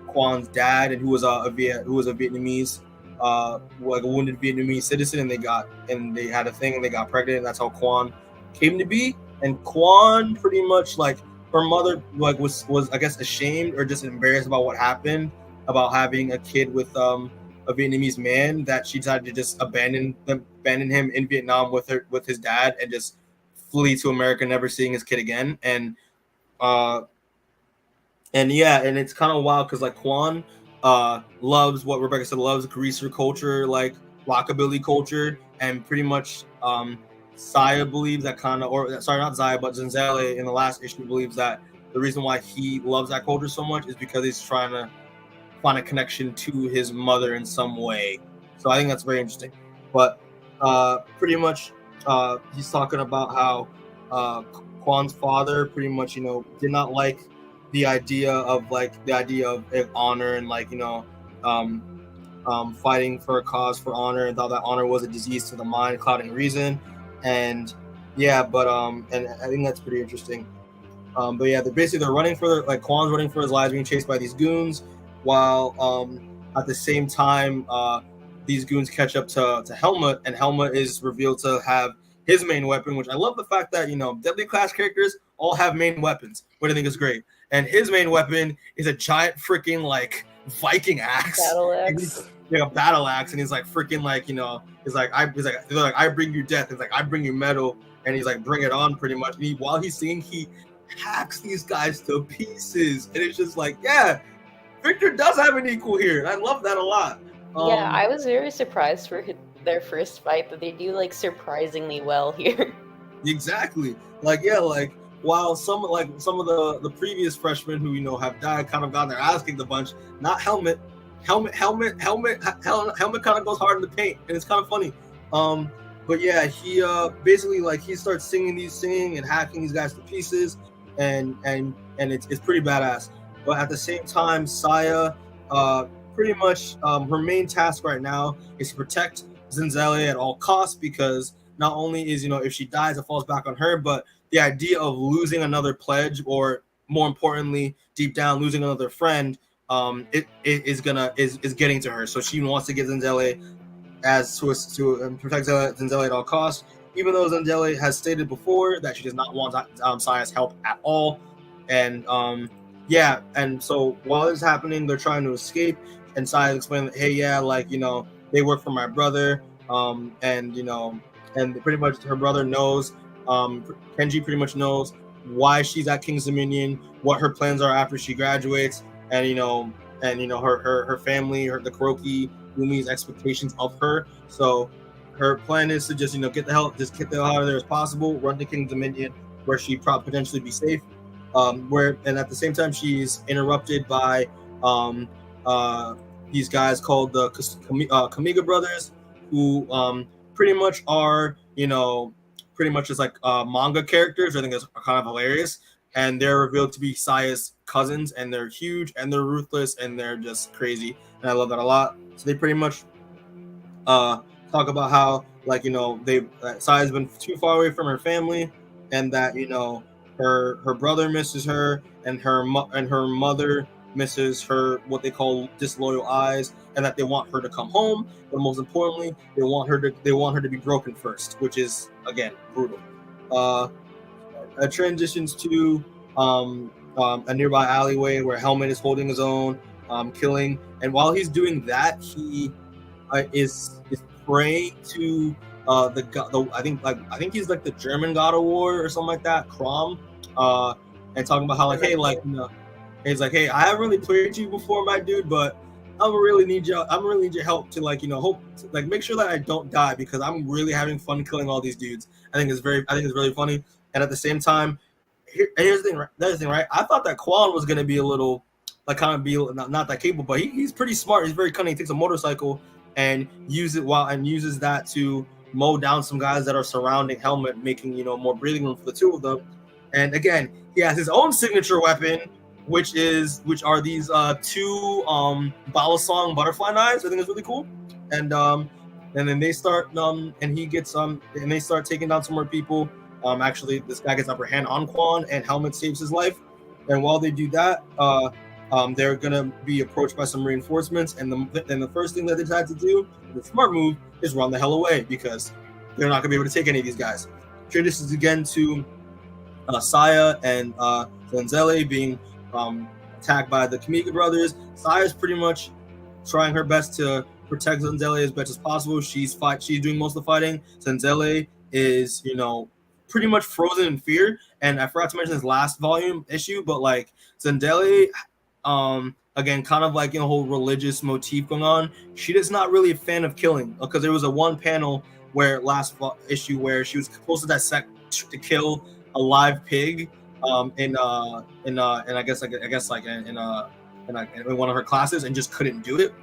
Quan's dad, and who was a Vietnamese, like a wounded Vietnamese citizen, and they had a thing, and they got pregnant, and that's how Quan came to be. And Quan pretty much, like, her mother, like, was I guess ashamed or just embarrassed about what happened about having a kid with a Vietnamese man, that she decided to just abandon him in Vietnam with his dad, and just flee to America, never seeing his kid again. And it's kind of wild because, like, Quan loves what Rebecca said, loves greaser culture, like rockabilly culture, and pretty much Saya believes that not Saya, but Zenzele in the last issue believes that the reason why he loves that culture so much is because he's trying to find a connection to his mother in some way. So I think that's very interesting. But pretty much he's talking about how Quan's father pretty much, did not like the idea of honor and, like, fighting for a cause for honor, and thought that honor was a disease to the mind, clouding reason. And and I think that's pretty interesting. But yeah, they're running for Quan's running for his lives, being chased by these goons, while at the same time these goons catch up to Helmut, and Helmut is revealed to have his main weapon, which I love the fact that deadly class characters all have main weapons, which I think is great. And his main weapon is a giant freaking like Viking axe. Battle axe. Like a battle axe, and he's like freaking like I bring you death. He's like, I bring you metal, and he's like, bring it on, pretty much. And while he's singing, he hacks these guys to pieces, and it's just like, yeah, Victor does have an equal here, and I love that a lot. Yeah, I was very surprised for their first fight that they do like surprisingly well here. Exactly. While some of the previous freshmen who have died kind of gotten their ass kicked a bunch, not Helmut. Helmut kind of goes hard in the paint, and it's kind of funny. But yeah, he basically he starts singing and hacking these guys to pieces, and it's pretty badass. But at the same time, Saya pretty much her main task right now is to protect Zenzele at all costs, because not only is if she dies it falls back on her, but the idea of losing another pledge, or more importantly, deep down losing another friend, is getting to her. So she wants to get Zenzele to protect Zenzele at all costs, even though Zenzele has stated before that she does not want Saya's help at all. And and so while this is happening, they're trying to escape, and Saya explained that, hey, yeah, they work for my brother, and pretty much her brother knows, Kenji pretty much knows why she's at King's Dominion, what her plans are after she graduates, and her family, the Kuroki Yumi's expectations of her. So her plan is to just get the hell out of there as possible, run to King's Dominion, where she probably potentially be safe. And at the same time, she's interrupted by these guys called the Kamiga brothers, who pretty much are pretty much just like manga characters. I think that's kind of hilarious. And they're revealed to be Saya's cousins, and they're huge, and they're ruthless, and they're just crazy, and I love that a lot. So they pretty much talk about how Saya's been too far away from her family, and that her brother misses her, and her mother misses her, what they call disloyal eyes, and that they want her to come home, but most importantly, they want her to be broken first, which is again brutal. Transitions to a nearby alleyway where Helmut is holding his own, killing, and while he's doing that, he is praying to I think he's like the German god of war or something like that, Krom, and talking about how he's like, hey, I haven't really played you before, my dude, but I'm gonna really need your help to make sure that I don't die, because I'm really having fun killing all these dudes. I think it's really funny. And at the same time, here's the thing, right? I thought that Quan was gonna be a little not that capable, but he's pretty smart. He's very cunning. He takes a motorcycle and uses that to mow down some guys that are surrounding Helmut, making more breathing room for the two of them. And again, he has his own signature weapon, which are these two Balasong butterfly knives. I think it's really cool. And then they start and he gets and they start taking down some more people. Actually, this guy gets upper hand on Quan, and Helmut saves his life. And while they do that, they're gonna be approached by some reinforcements, and the first thing that they decide to do, the smart move, is run the hell away because they're not gonna be able to take any of these guys. Transitions again to Saya and Zenzele being attacked by the Kamika brothers. Saya's pretty much trying her best to protect Zenzele as best as possible. She's doing most of the fighting. Zenzele is, pretty much frozen in fear. And I forgot to mention this last volume issue, but like Zenzele, again, kind of like whole religious motif going on. She is not really a fan of killing because there was a one panel where last issue where she was supposed to dissect to kill a live pig in I guess like in one of her classes and just couldn't do it.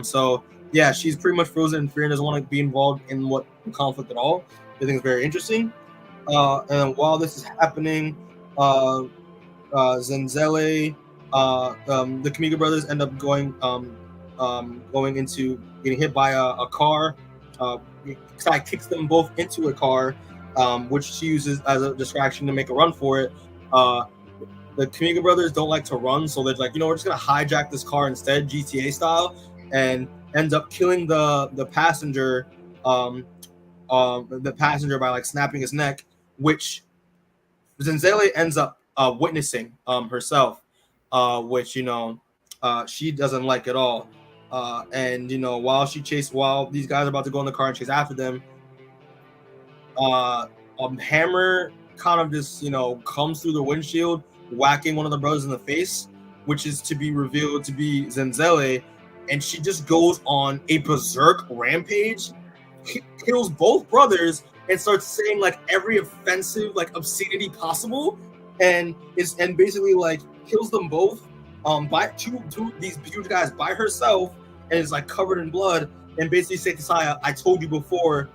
So yeah, she's pretty much frozen in fear and doesn't want to be involved in what conflict at all. I think it's very interesting. And while this is happening, Zenzele, the Kamika brothers end up going into getting hit by a car. Sai kicks them both into a car, which she uses as a distraction to make a run for it. The Kamika brothers don't like to run, so they're like, we're just gonna hijack this car instead, GTA style, and ends up killing the passenger, by like snapping his neck, which Zenzele ends up witnessing herself, which she doesn't like at all. And while these guys are about to go in the car and chase after them, Hammer kind of just comes through the windshield, whacking one of the brothers in the face, which is to be revealed to be Zenzele, and she just goes on a berserk rampage, kills both brothers, and starts saying like every offensive like obscenity possible, and basically like kills them both by two these huge guys by herself, and is like covered in blood, and basically say to Saya, I told you before,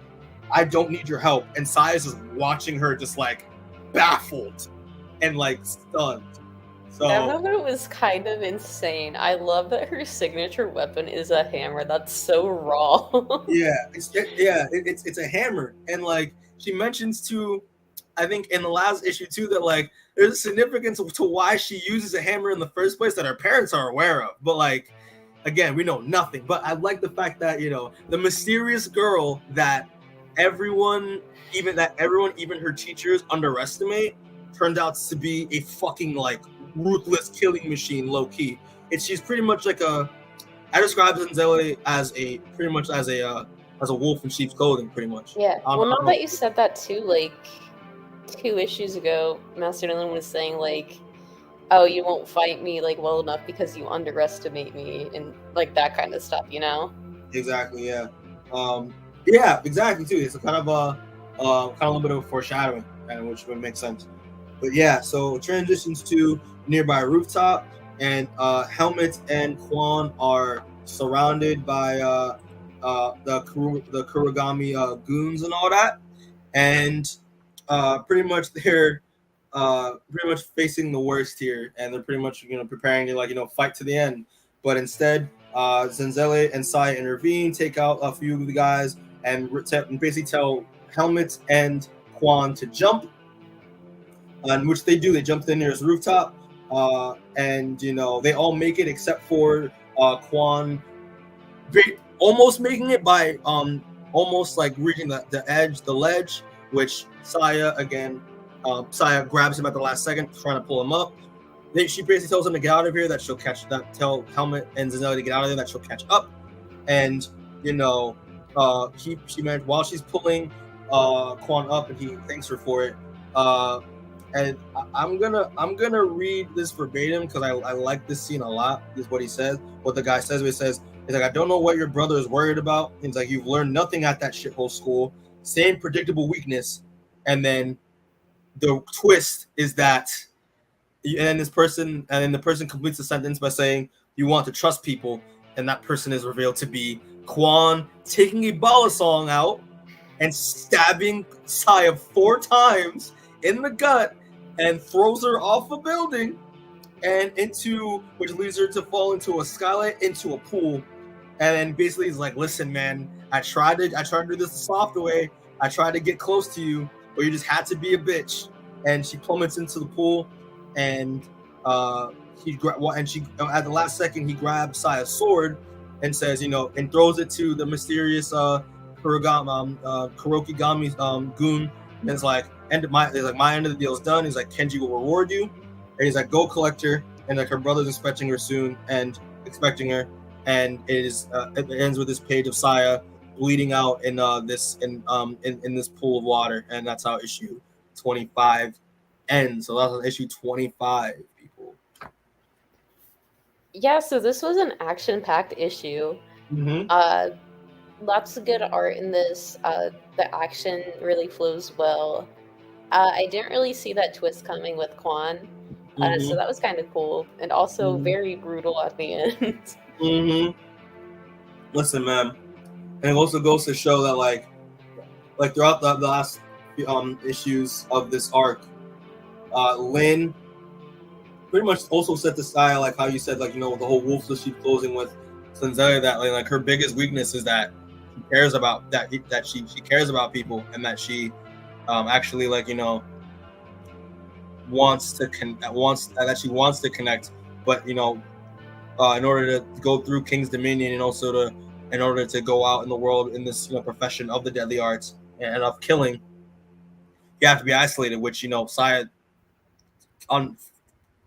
I don't need your help. And Saya's just watching her just like baffled and like stunned. So that moment was kind of insane. I love that her signature weapon is a hammer. That's so raw. It's a hammer. And like she mentions too, I think in the last issue too, that like there's a significance to why she uses a hammer in the first place that her parents are aware of. But like, again, we know nothing. But I like the fact that, the mysterious girl that everyone, even her teachers underestimate, turned out to be a fucking like ruthless killing machine, low key. She's pretty much like I describe Zenzele as a wolf in sheep's clothing, pretty much. Yeah. Well, now that you said that too, like 2 issues ago, Master Dylan was saying like, oh, you won't fight me like well enough because you underestimate me and like that kind of stuff, Exactly. Yeah. Yeah. Exactly too. It's a kind of a little bit of a foreshadowing, which would make sense. But yeah, so transitions to nearby rooftop, and Helmet and Quan are surrounded by the Kurogami goons and all that, and pretty much they're pretty much facing the worst here, and they're pretty much preparing to fight to the end. But instead, Zenzele and Sai intervene, take out a few of the guys, and basically tell Helmet and Quan to jump. On which they do. They jump to the nearest rooftop, and they all make it except for Quan, almost making it by almost like reaching the ledge, which Saya grabs him at the last second, trying to pull him up. She basically tells him to get out of here, that she'll tell Helmet and Zenzele to get out of there, that she'll catch up. And she managed, while she's pulling Quan up, and he thanks her for it. And I'm gonna read this verbatim because I like this scene a lot. This is what he says. What the guy says. He says, he's like, I don't know what your brother is worried about. He's like, you've learned nothing at that shithole school. Same predictable weakness. And then the twist is that, and the person completes the sentence by saying, you want to trust people, and that person is revealed to be Quan taking a bala song out and stabbing Saya 4 times in the gut, and throws her off a building and which leads her to fall into a skylight, into a pool. And then basically he's like, listen, man, I tried to do this the soft way. I tried to get close to you, but you just had to be a bitch. And she plummets into the pool, and at the last second he grabs Saya's sword and says, and throws it to the mysterious Kuroki Gami's goon, and it's like, my end of the deal is done. He's like, Kenji will reward you, and he's like, go collect her, and like her brother's expecting her soon, and it ends with this page of Saya bleeding out in this pool of water, and that's how issue 25 ends. So that's issue 25, people. Yeah, so this was an action-packed issue. Mm-hmm. Lots of good art in this. The action really flows well. I didn't really see that twist coming with Quan, so that was kind of cool, and also very brutal at the end. Listen, man, and it also goes to show that like throughout the last issues of this arc, Lin pretty much also set the style, like how you said, like, the whole wolf that she's closing with Senzei, that like her biggest weakness is that she cares about that she cares about people, and that she actually wants to connect, but in order to go through King's Dominion, and also in order to go out in the world in this profession of the deadly arts and of killing, you have to be isolated, which Saya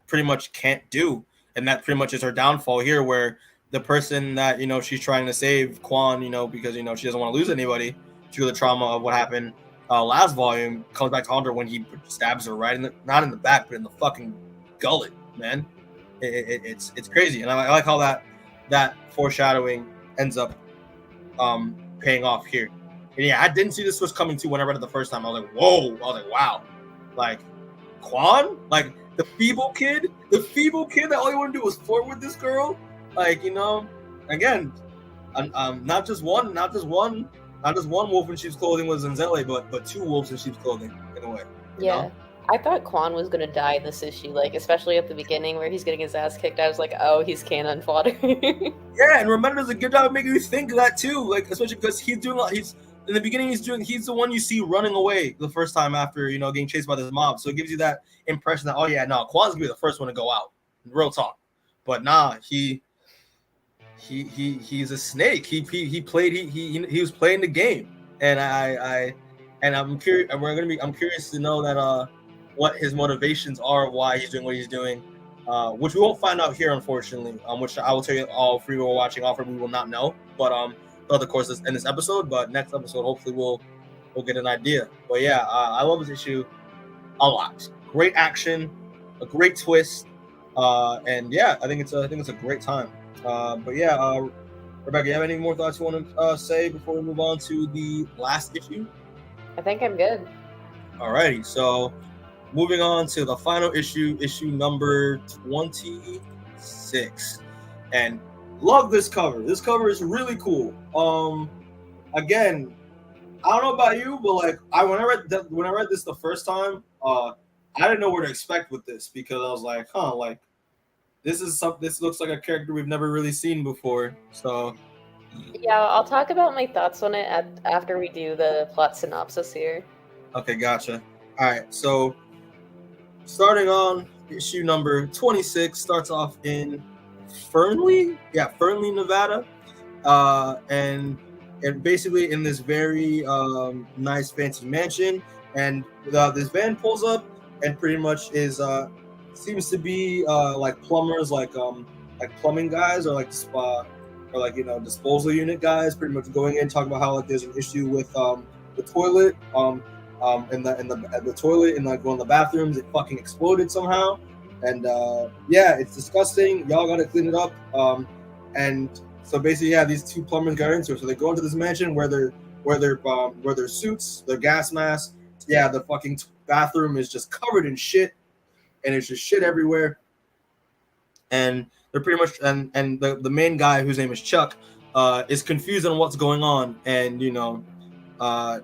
pretty much can't do, and that pretty much is her downfall here, where the person that she's trying to save, Quan, because she doesn't want to lose anybody due to the trauma of what happened last volume, comes back to haunt her when he stabs her right not in the back, but in the fucking gullet, man. It's crazy, and I like how that foreshadowing ends up paying off here. And yeah, I didn't see this was coming too when I read it the first time. I was like, whoa! I was like, wow, like Quan, like the feeble kid that all he wanted to do was flirt with this girl, like again, not just one wolf in sheep's clothing was Zenzele, but two wolves in sheep's clothing in a way. Yeah. I thought Quan was gonna die in this issue, like especially at the beginning where he's getting his ass kicked. I was like, oh, he's cannon fodder. Yeah, and Remender does a good job of making you think of that too, like especially because he's in the beginning he's the one you see running away the first time after getting chased by this mob. So it gives you that impression that Quan's gonna be the first one to go out. Real talk, but nah, he's a snake. He was playing the game, and I'm curious. I'm curious to know that what his motivations are, why he's doing what he's doing, which we won't find out here, unfortunately. Which I will tell you all free will watching offer, we will not know. But throughout the course in this episode, but next episode hopefully we'll get an idea. But yeah, I love this issue a lot. Great action, a great twist, and yeah, I think it's a great time. But yeah, Rebecca, you have any more thoughts you want to say before we move on to the last issue? I think I'm good. Alrighty, so moving on to the final issue number 26, and love this cover. This cover is really cool. Again, I don't know about you, but like when I read this the first time, I didn't know what to expect with this, because I was like, like this looks like a character we've never really seen before. So yeah, I'll talk about my thoughts on it after we do the plot synopsis here. Okay, gotcha. All right, so starting on issue number 26, starts off in Fernley, Nevada, and basically in this very nice fancy mansion, and this van pulls up and pretty much is seems to be like plumbers, like plumbing guys, or like spa, or like disposal unit guys, pretty much going in talking about how like there's an issue with the toilet in the toilet, and like one of the bathrooms, it fucking exploded somehow, and yeah, it's disgusting. Y'all gotta clean it up. And so basically, yeah, these two plumbers got into it. So they go into this mansion where their suits, their gas masks. Yeah, the fucking bathroom is just covered in shit, and it's just shit everywhere. And they're pretty much and the main guy, whose name is Chuck, is confused on what's going on, and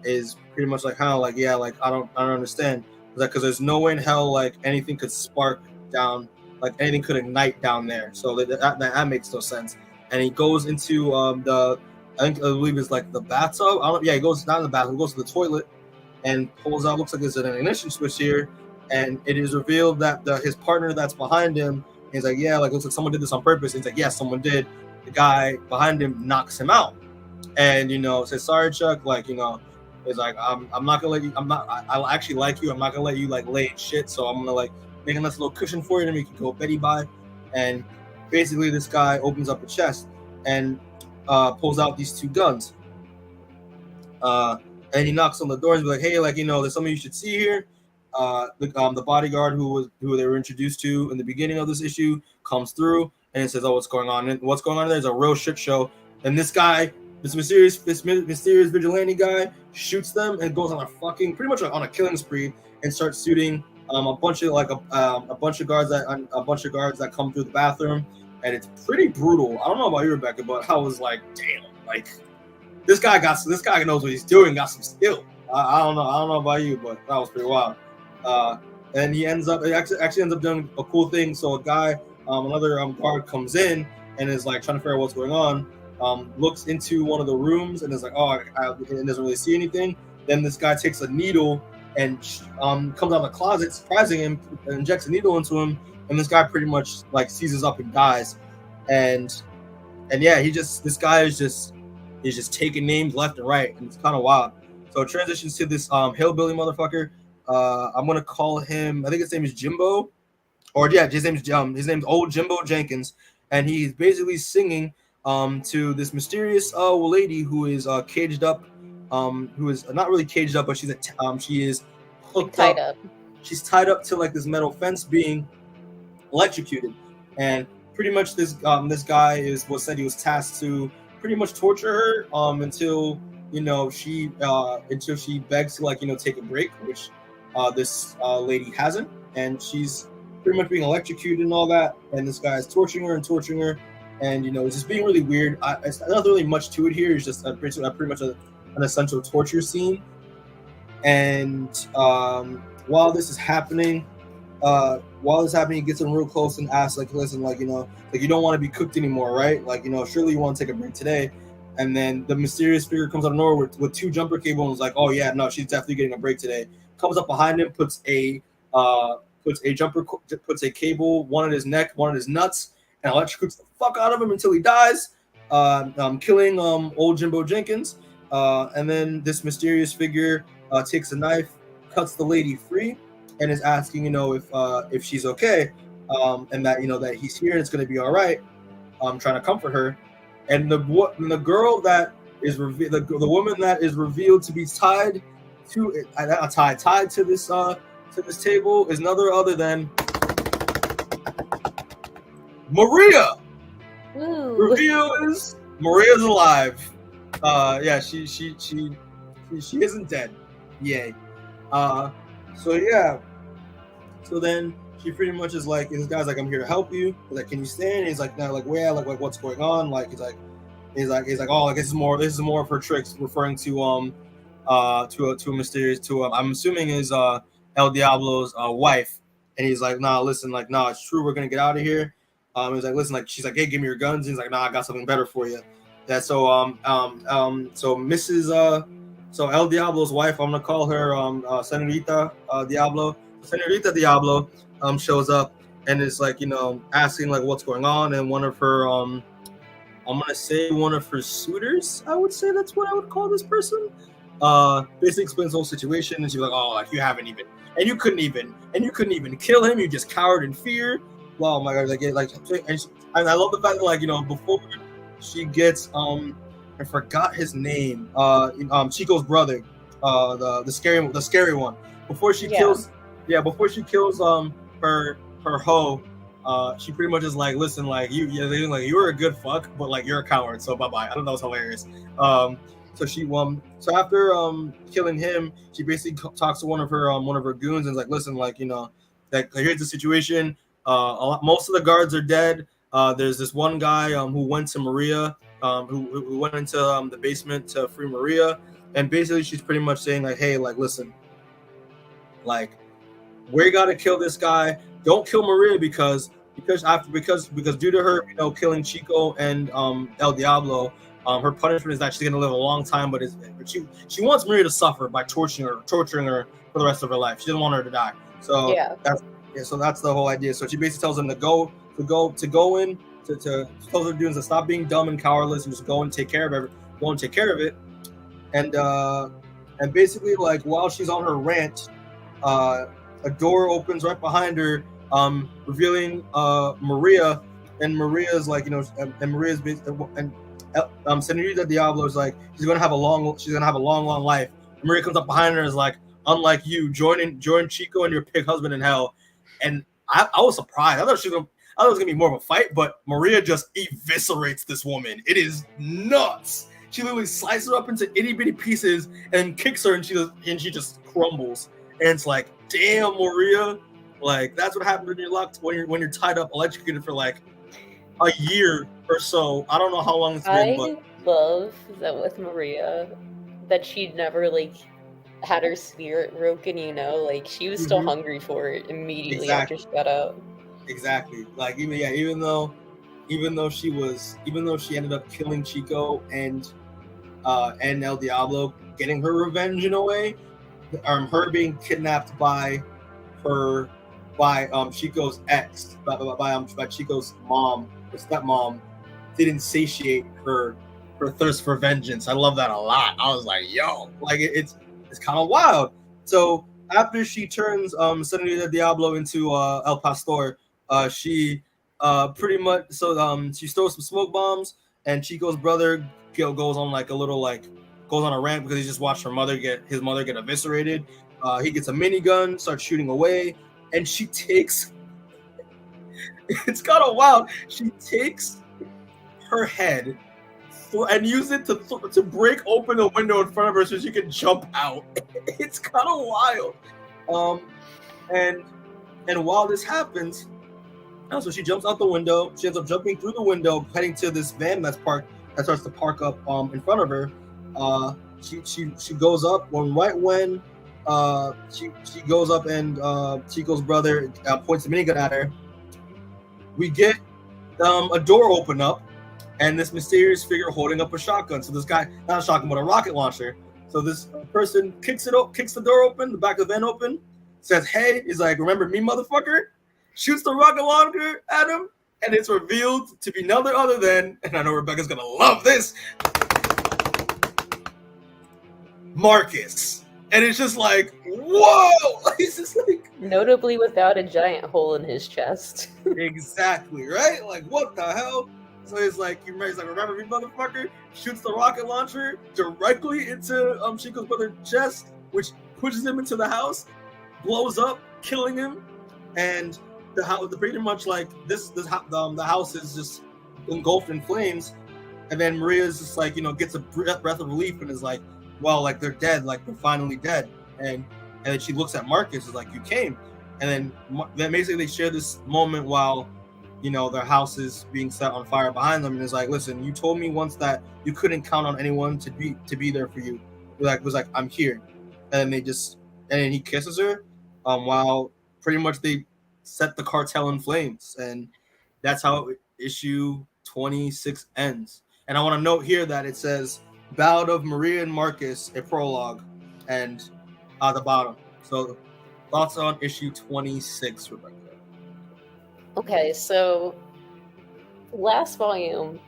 is pretty much like, how, like, yeah, like I don't understand. It's like, because there's no way in hell like anything could spark down, like anything could ignite down there. So that makes no sense. And he goes into I believe it's like the bathtub. He goes down to the bathroom, goes to the toilet, and pulls out, looks like there's an ignition switch here, and it is revealed that his partner that's behind him he's like, yeah, like looks like someone did this on purpose. And he's like, yeah, someone did. The guy behind him knocks him out, and says, sorry, Chuck. Like, it's like I'm not gonna let you. I actually like you. I'm not gonna let you like lay in shit. So I'm gonna like make a nice little cushion for you to make you go Betty by. And basically, this guy opens up a chest and pulls out these 2 guns. And he knocks on the door and be like, hey, like, there's something you should see here. The bodyguard who they were introduced to in the beginning of this issue comes through and it says, oh, what's going on? And what's going on there is a real shit show. And this guy, this mysterious vigilante guy, shoots them and goes on a fucking pretty much on a killing spree and starts shooting a bunch of guards that come through the bathroom, and it's pretty brutal. I don't know about you, Rebecca, but I was like, damn, like this guy knows what he's doing, got some skill. I don't know about you, but that was pretty wild. And he actually ends up doing a cool thing. So a guy, another guard comes in and is like trying to figure out what's going on. Looks into one of the rooms and is like, and doesn't really see anything. Then this guy takes a needle and comes out of the closet, surprising him, and injects a needle into him. And this guy pretty much like seizes up and dies. And yeah, this guy is just taking names left and right, and it's kind of wild. So it transitions to this hillbilly motherfucker. I'm gonna call him. I think his name is Jimbo, or yeah, his name's Old Jimbo Jenkins, and he's basically singing to this mysterious lady who is caged up, who is not really caged up, but she is hooked tied up. She's tied up to like this metal fence, being electrocuted, and pretty much this guy was said he was tasked to pretty much torture her until she begs to like take a break, which this lady hasn't, and she's pretty much being electrocuted and all that, and this guy is torturing her, and it's just being really weird. It's not really much to it here. It's just pretty much an essential torture scene. And while this is happening, he gets him real close and asks, like, listen, like, like you don't want to be cooked anymore, right? Like, surely you want to take a break today. And then the mysterious figure comes out of nowhere with 2 jumper cables and is like, oh yeah, no, she's definitely getting a break today. Comes up behind him, puts a cable, one at his neck, one at his nuts, and electrocutes the fuck out of him until he dies, killing Old Jimbo Jenkins. And then this mysterious figure takes a knife, cuts the lady free, and is asking, if she's okay, and that that he's here and it's going to be all right. Trying to comfort her, and the girl that is the woman that is revealed to be tied to this table is other than Maria. Ooh. Reveal is Maria's alive. Yeah, she isn't dead. Yay. So yeah. So then she pretty much is like, this guy's like, I'm here to help you. He's like, can you stand? He's like, no, like where? Like what's going on? Like he's like, oh, like this is more of her tricks, referring to a mysterious I'm assuming is El Diablo's wife. And he's like, nah, listen, like, nah, it's true, we're gonna get out of here. He's like, listen, like, she's like, hey, give me your guns. And he's like, nah, I got something better for you. Yeah, so so El Diablo's wife, I'm gonna call her Senorita Diablo. Senorita Diablo shows up and is like, asking like what's going on, and one of her I'm gonna say one of her suitors, I would say that's what I would call this person, basically explains the whole situation, and she's like, oh, like you couldn't even kill him, you just cowered in fear. Oh my god, and I love the fact that, like, before she gets I forgot his name, Chico's brother, the scary one. Before she kills her hoe, she pretty much is like, listen, like you were a good fuck, but like you're a coward, so bye bye. I thought that was hilarious. So after killing him, she basically talks to one of her goons and is like, listen, like, like here's the situation. Most of the guards are dead. There's this one guy who went to Maria, who went into the basement to free Maria, and basically she's pretty much saying like, hey, like, listen, like, we gotta kill this guy. Don't kill Maria because due to her, killing Chico and El Diablo, her punishment is that she's gonna live a long time, but she wants Maria to suffer by torturing her for the rest of her life. She doesn't want her to die. So yeah. So that's the whole idea. So she basically tells him to go to go in to tell the dudes to stop being dumb and cowardless and just go and take care of it. And basically, like, while she's on her rant, a door opens right behind her, revealing Maria. And Maria's like, and Maria's Senorita Diablo is like, she's gonna have a long life. And Maria comes up behind her and is like, unlike you, join Chico and your pig husband in hell. And I was surprised. I thought it was gonna be more of a fight, but Maria just eviscerates this woman. It is nuts. She literally slices her up into itty bitty pieces and kicks her, and she just crumbles. And it's like, damn, Maria, like, that's what happens when you're tied up, electrocuted for like a year or so. I don't know how long it's been. I love that with Maria, that she'd never like had her spirit broken. Like she was still hungry for it immediately after she got out. Exactly. Like even though she ended up killing Chico and El Diablo, getting her revenge in a way, her being kidnapped by Chico's ex, by Chico's mom, her stepmom, didn't satiate her thirst for vengeance. I love that a lot. I was like, yo, like it's kind of wild. So after she turns Senorita Diablo into El Pastor, she pretty much she stores some smoke bombs, and Chico's brother goes on a rant because he just watched his mother get eviscerated. He gets a minigun, starts shooting away, and she takes it's kind of wild. She takes her head and uses it to break open a window in front of her so she can jump out. It's kind of wild. And while this happens, so she jumps out the window. She ends up jumping through the window, heading to this van that starts to park up in front of her. She goes up when she goes up and Chico's brother points a minigun at her. We get a door open up, and this mysterious figure holding up a shotgun. So this guy, not a shotgun, but a rocket launcher. So this person kicks the door open, the back of the van open, says, "Hey," he's like, "Remember me, motherfucker?" Shoots the rocket launcher at him, and it's revealed to be none other than, and I know Rebecca's gonna love this, Marcus. And it's just like, whoa! He's just like, notably without a giant hole in his chest. Exactly, right? Like, what the hell? So he's like, remember me, motherfucker? Shoots the rocket launcher directly into Chico's brother's chest, which pushes him into the house, blows up, killing him, and the house, pretty much like the house is just engulfed in flames. And then Maria's just like, gets a breath of relief and is like, well, like, they're dead, like, they're finally dead. And then she looks at Marcus, is like, you came. And then basically they share this moment while, their house is being set on fire behind them, and it's like, listen, you told me once that you couldn't count on anyone to be there for you. Was like, I'm here. And then he kisses her, while pretty much they set the cartel in flames. And that's how issue 26 ends. And I want to note here that it says Ballad of Maria and Marcus, a prologue, and at the bottom. So, thoughts on issue 26, Rebecca? Okay, so last volume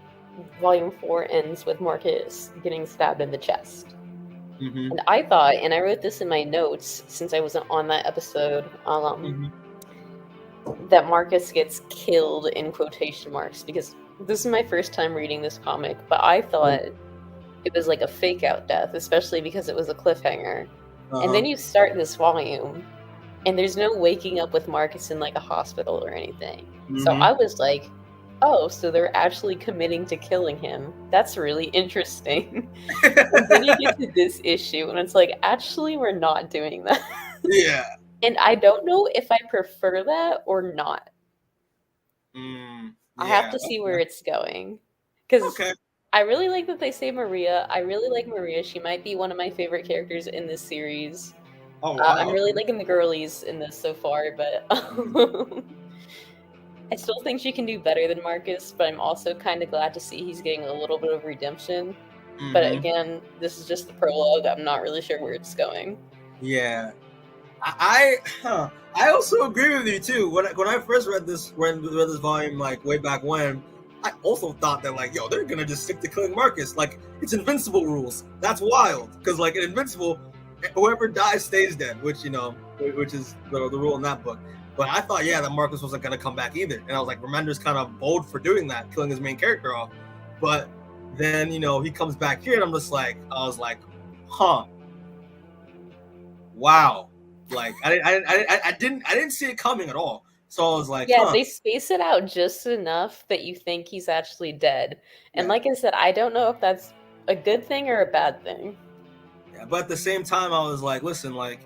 4, ends with Marcus getting stabbed in the chest. Mm-hmm. And I thought, and I wrote this in my notes since I wasn't on that episode, that Marcus gets killed in quotation marks, because this is my first time reading this comic, but I thought it was like a fake out death, especially because it was a cliffhanger. And then you start this volume, and there's no waking up with Marcus in like a hospital or anything. So I was like, oh, so they're actually committing to killing him. That's really interesting. And then you get to this issue, and it's like, actually, we're not doing that. Yeah. And I don't know if I prefer that or not. I have to see where it's going. Because I really like that they say Maria. I really like Maria. She might be one of my favorite characters in this series. Oh, wow. I'm really liking the girlies in this so far, but I still think she can do better than Marcus, but I'm also kind of glad to see he's getting a little bit of redemption. But again, this is just the prologue. I'm not really sure where it's going. Yeah. I also agree with you too. When I first read this volume like way back when, I also thought that like, yo, they're gonna just stick to killing Marcus. Like, it's Invincible rules. That's wild. Because like in Invincible, whoever dies stays dead, which is the rule in that book. But I thought, yeah, that Marcus wasn't gonna come back either. And I was like, Remender's kind of bold for doing that, killing his main character off. But then he comes back here, and I was like, huh, wow. Like I didn't see it coming at all. So I was like, yeah, they space it out just enough that you think he's actually dead. And like I said, I don't know if that's a good thing or a bad thing. Yeah, but at the same time, I was like, listen, like,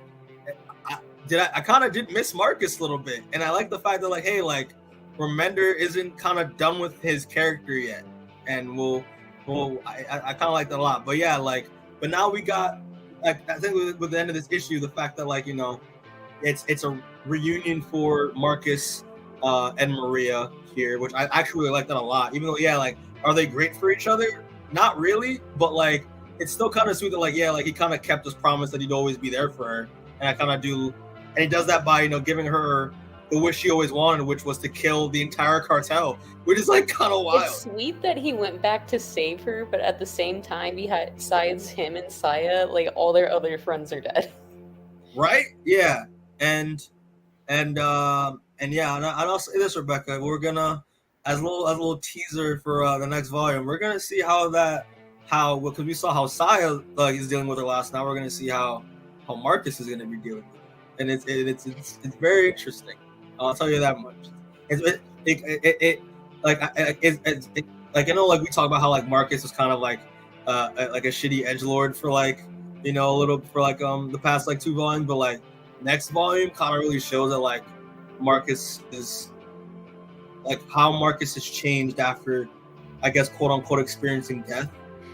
I kind of did miss Marcus a little bit, and I like the fact that like, hey, like, Remender isn't kind of done with his character yet, and I kind of like that a lot. But yeah, like, but now we got, like, I think with the end of this issue, the fact that like, it's a reunion for Marcus and Maria here, which I actually really like that a lot. Even though, yeah, like, are they great for each other? Not really, but like, it's still kind of sweet that like, yeah, like, he kind of kept his promise that he'd always be there for her, and I kind of do, and he does that by giving her the wish she always wanted, which was to kill the entire cartel, which is like kind of wild. It's sweet that he went back to save her, but at the same time, besides him and Saya, like, all their other friends are dead. Right? Yeah. And yeah, and I'll say this, Rebecca, we're gonna, as a little teaser for the next volume, we're gonna see because we saw how Saya is dealing with her last. Now we're gonna see how Marcus is gonna be dealing with it, and it's very interesting. I'll tell you that much. Like I know, like, we talk about how like Marcus was kind of like a shitty edgelord for like a little for like the past like 2 volumes, but like next volume kind of really shows that like Marcus is like how Marcus has changed after, I guess, quote unquote, experiencing death.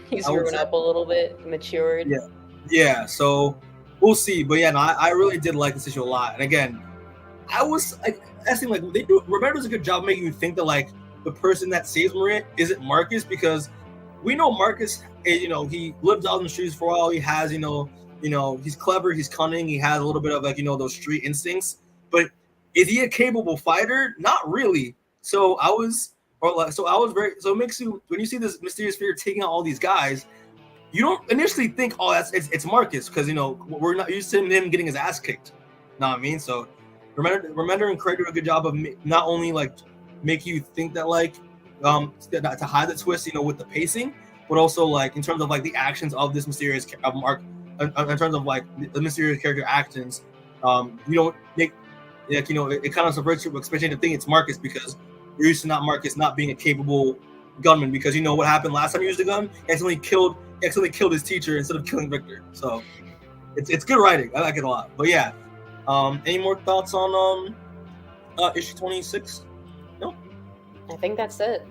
He's grown up a little bit, matured. Yeah. So we'll see, but yeah, no, I really did like this issue a lot. And again, I was like, asking, like, Remender does a good job making you think that like the person that saves Maria isn't Marcus, because we know Marcus, he lived out in the streets for a while. He has, he's clever, he's cunning, he has a little bit of like, those street instincts. But is he a capable fighter? Not really. So it makes you, when you see this mysterious figure taking out all these guys, you don't initially think, oh, it's Marcus, because we're not used to him getting his ass kicked. Know what I mean? So Remender and Craig do a good job of not only like make you think that like to hide the twist, with the pacing, but also like in terms of like the actions of this mysterious Mark, in terms of like the mysterious character actions, you don't make like it kind of subverts your expectation to think it's Marcus, because we're used to Marcus not being a capable gunman, because what happened last time he used a gun? He accidentally killed his teacher instead of killing Victor. So it's good writing. I like it a lot. But yeah. Any more thoughts on issue 26? No? I think that's it.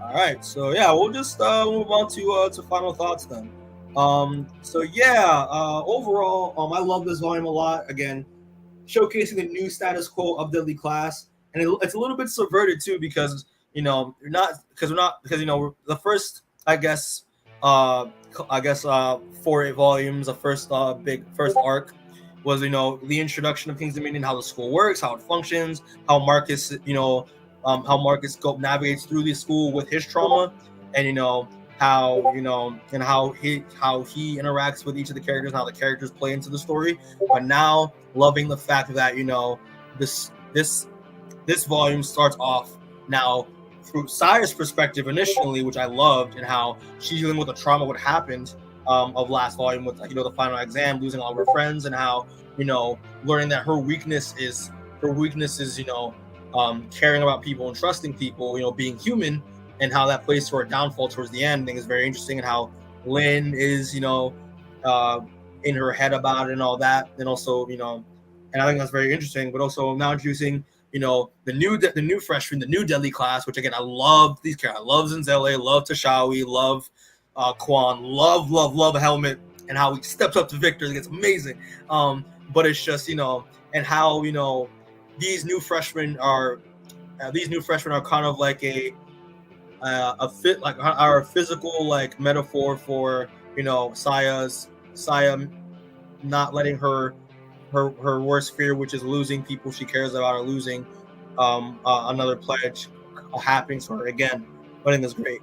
All right, so yeah, we'll just move on to final thoughts then. So yeah, overall, I love this volume a lot. Again, showcasing the new status quo of Deadly Class, and it's a little bit subverted too, because we're the first, I guess 4 volumes, the first first arc was the introduction of King's Dominion, how the school works, how it functions, how Marcus navigates through the school with his trauma, and how he interacts with each of the characters and how the characters play into the story. But now loving the fact that this volume starts off now through Saya's perspective initially, which I loved, and how she's dealing with the trauma what happened of last volume with the final exam, losing all of her friends, and how learning that her weakness is caring about people and trusting people, being human, and how that plays to her downfall towards the end. I think is very interesting, and how Lynn is in her head about it and all that, and also and I think that's very interesting. But also now introducing the new freshman, the new Deadly Class, which again I love these characters. I love Zenzelli, love Tashawi, love Quan, love Helmet, and how he steps up to Victor. It's amazing. But it's just and how these new freshmen are kind of like a physical like metaphor for Saya not letting her her worst fear, which is losing people she cares about, or losing another pledge happening to her again. I think that's great.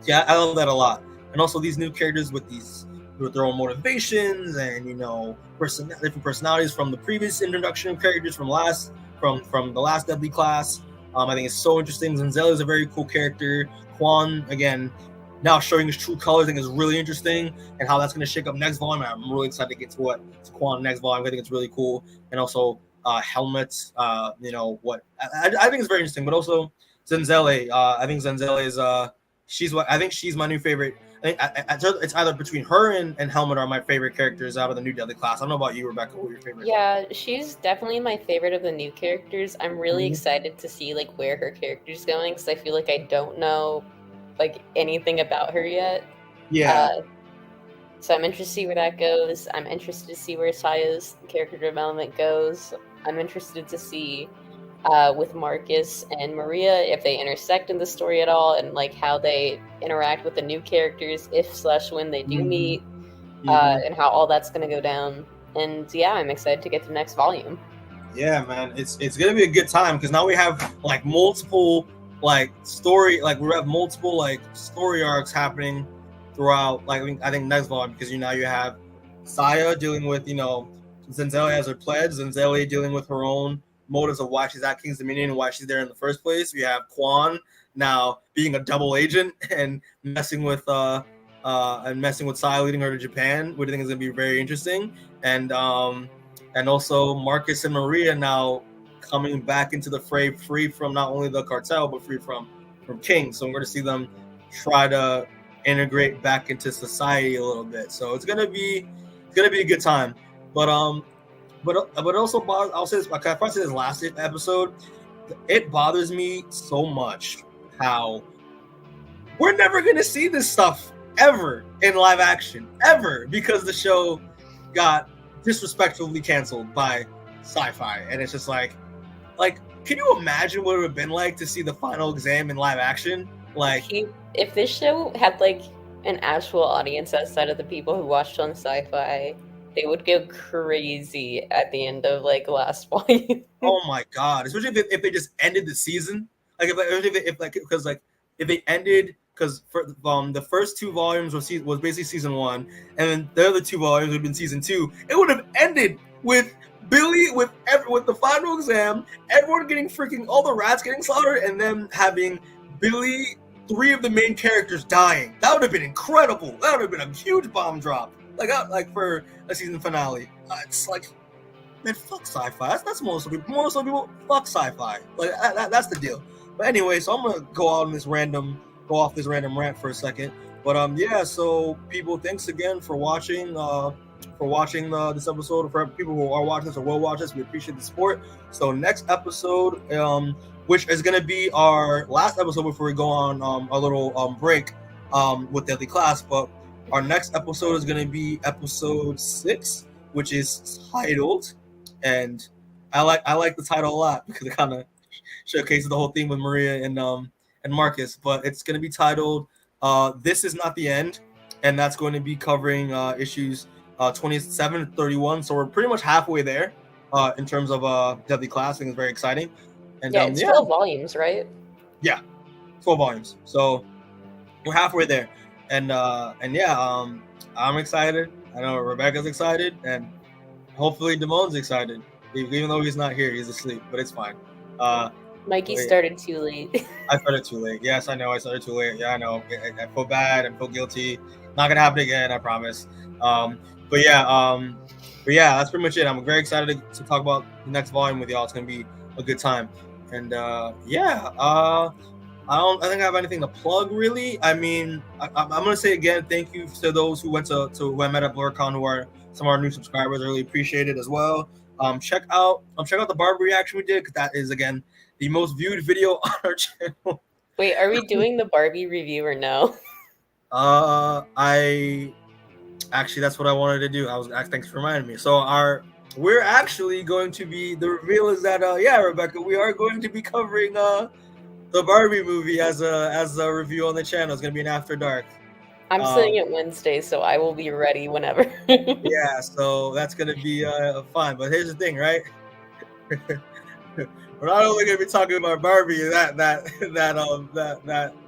Yeah, I love that a lot. And also these new characters with their own motivations and different personalities from the previous introduction of characters from the last Deadly class. I think it's so interesting. Zenzel is a very cool character. Quan, again, now showing his true colors, I think is really interesting, and how that's going to shake up next volume. I'm really excited to get to Quan next volume. I think it's really cool. And also helmets. I think it's very interesting. But also Zenzele. I think Zenzele is she's my new favorite. I think it's either between her and Helmet are my favorite characters out of the new Deadly class. I don't know about you, Rebecca. Who are your favorite? Yeah, she's definitely my favorite of the new characters. I'm really excited to see like where her character's going, because I feel like I don't know like anything about her yet. Yeah. So I'm interested to see where that goes. I'm interested to see where Saya's character development goes. I'm interested to see with Marcus and Maria if they intersect in the story at all, and like how they interact with the new characters if/when they do meet, and how all that's going to go down. And yeah, I'm excited to get to the next volume. Yeah, man, it's gonna be a good time, because now we have like multiple story arcs happening throughout. I think next volume, because you have Saya dealing with Zenzele as her pledge, Zenzele dealing with her own motives of why she's at King's Dominion and why she's there in the first place. We have Quan now being a double agent and messing with Saya, leading her to Japan, which I think is going to be very interesting. And also Marcus and Maria now coming back into the fray, free from not only the cartel but free from King. So I'm going to see them try to integrate back into society a little bit. So it's going to be a good time. But also, I'll say this. If I say this last episode, it bothers me so much how we're never gonna see this stuff ever in live action, ever, because the show got disrespectfully canceled by Syfy, and it's just like, can you imagine what it would have been like to see the final exam in live action? If this show had like an actual audience outside of the people who watched on Syfy, they would go crazy at the end of last volume. Oh my god! Especially if they just ended the season, if they ended, because the first 2 volumes was basically season 1, and then the other 2 volumes would have been season 2. It would have ended with Billy with the final exam, everyone getting all the rats getting slaughtered, and then having Billy, 3 of the main characters dying. That would have been incredible. That would have been a huge bomb drop. For a season finale. It's man, fuck Syfy. That's most people. Fuck Syfy. That's the deal. But anyway, so I'm gonna go off this random rant for a second. But yeah, so people, thanks again for watching. This episode. For people who are watching this or will watch this, we appreciate the support. So next episode, which is gonna be our last episode before we go on a little break with Deadly Class, but our next episode is going to be episode 6, which is titled, and I like the title a lot because it kind of showcases the whole theme with Maria and Marcus. But it's going to be titled "This Is Not the End," and that's going to be covering issues 27 to 31. So we're pretty much halfway there in terms of Deadly Class. I think it's very exciting. And it's 12 volumes, right? Yeah, 12 volumes. So we're halfway there. And yeah, I'm excited. I know Rebecca's excited, and hopefully Demoan's excited. Even though he's not here, he's asleep, but it's fine. Mikey started too late. I started too late. Yes, I know I started too late. Yeah, I know. I feel bad. I feel guilty. Not gonna happen again. I promise. But yeah, that's pretty much it. I'm very excited to talk about the next volume with y'all. It's gonna be a good time. And I don't think I have anything to plug really. I mean, I'm gonna say again, thank you to those who went to who I met at BlurCon, who are some of our new subscribers. I really appreciate it as well. Check out the Barbie reaction we did, because that is again the most viewed video on our channel. Wait, are we doing the Barbie review or no? I actually, that's what I wanted to do. Thanks for reminding me. So we're actually going to be, the reveal is that Rebecca, we are going to be covering the Barbie movie as a review on the channel. It's gonna be an After Dark. I'm seeing it Wednesday, so I will be ready whenever. Yeah, so that's gonna be fun. But here's the thing, right? We're not only gonna be talking about Barbie that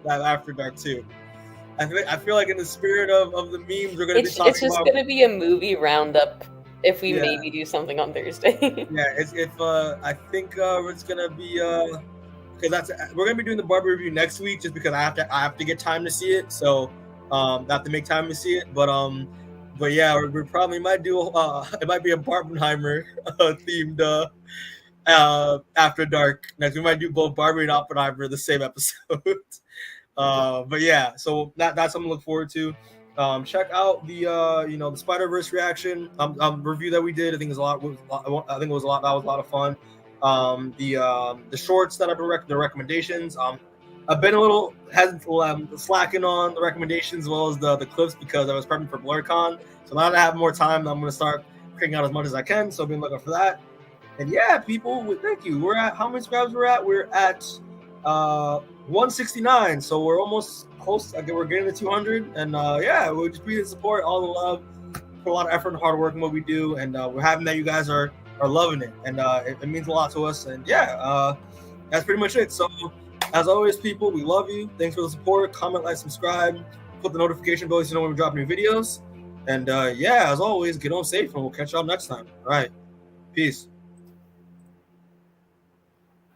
After Dark too. I feel like in the spirit of the memes, we're gonna be talking about. It's just gonna be a movie roundup if we maybe do something on Thursday. Yeah, I think it's gonna be because we're gonna be doing the Barbie review next week just because I have to get time to see it. So I have to make time to see it. But yeah, we probably might do it might be a Barbenheimer themed After Dark next. We might do both Barbie and Oppenheimer in the same episode. But yeah, so that's something to look forward to. Check out the the Spider-Verse reaction review that we did. I think it was a lot. I think it was a lot. That was a lot of fun. The shorts that I've been the recommendations. I've been a little slacking on the recommendations as well as the clips because I was prepping for BlurCon. So now that I have more time, I'm gonna start cranking out as much as I can. So be looking for that. And yeah, people, thank you. We're at how many subscribers we're at? We're at 169. So we're almost close. We're getting to 200. And yeah, we'll just appreciate the support, all the love, put a lot of effort and hard work in what we do. And we're happy that you guys are loving it. And it means a lot to us. And yeah, that's pretty much it. So as always, people, we love you. Thanks for the support. Comment, like, subscribe, put the notification bell so you know when we drop new videos. And yeah, as always, get on safe and we'll catch y'all next time. All right. Peace.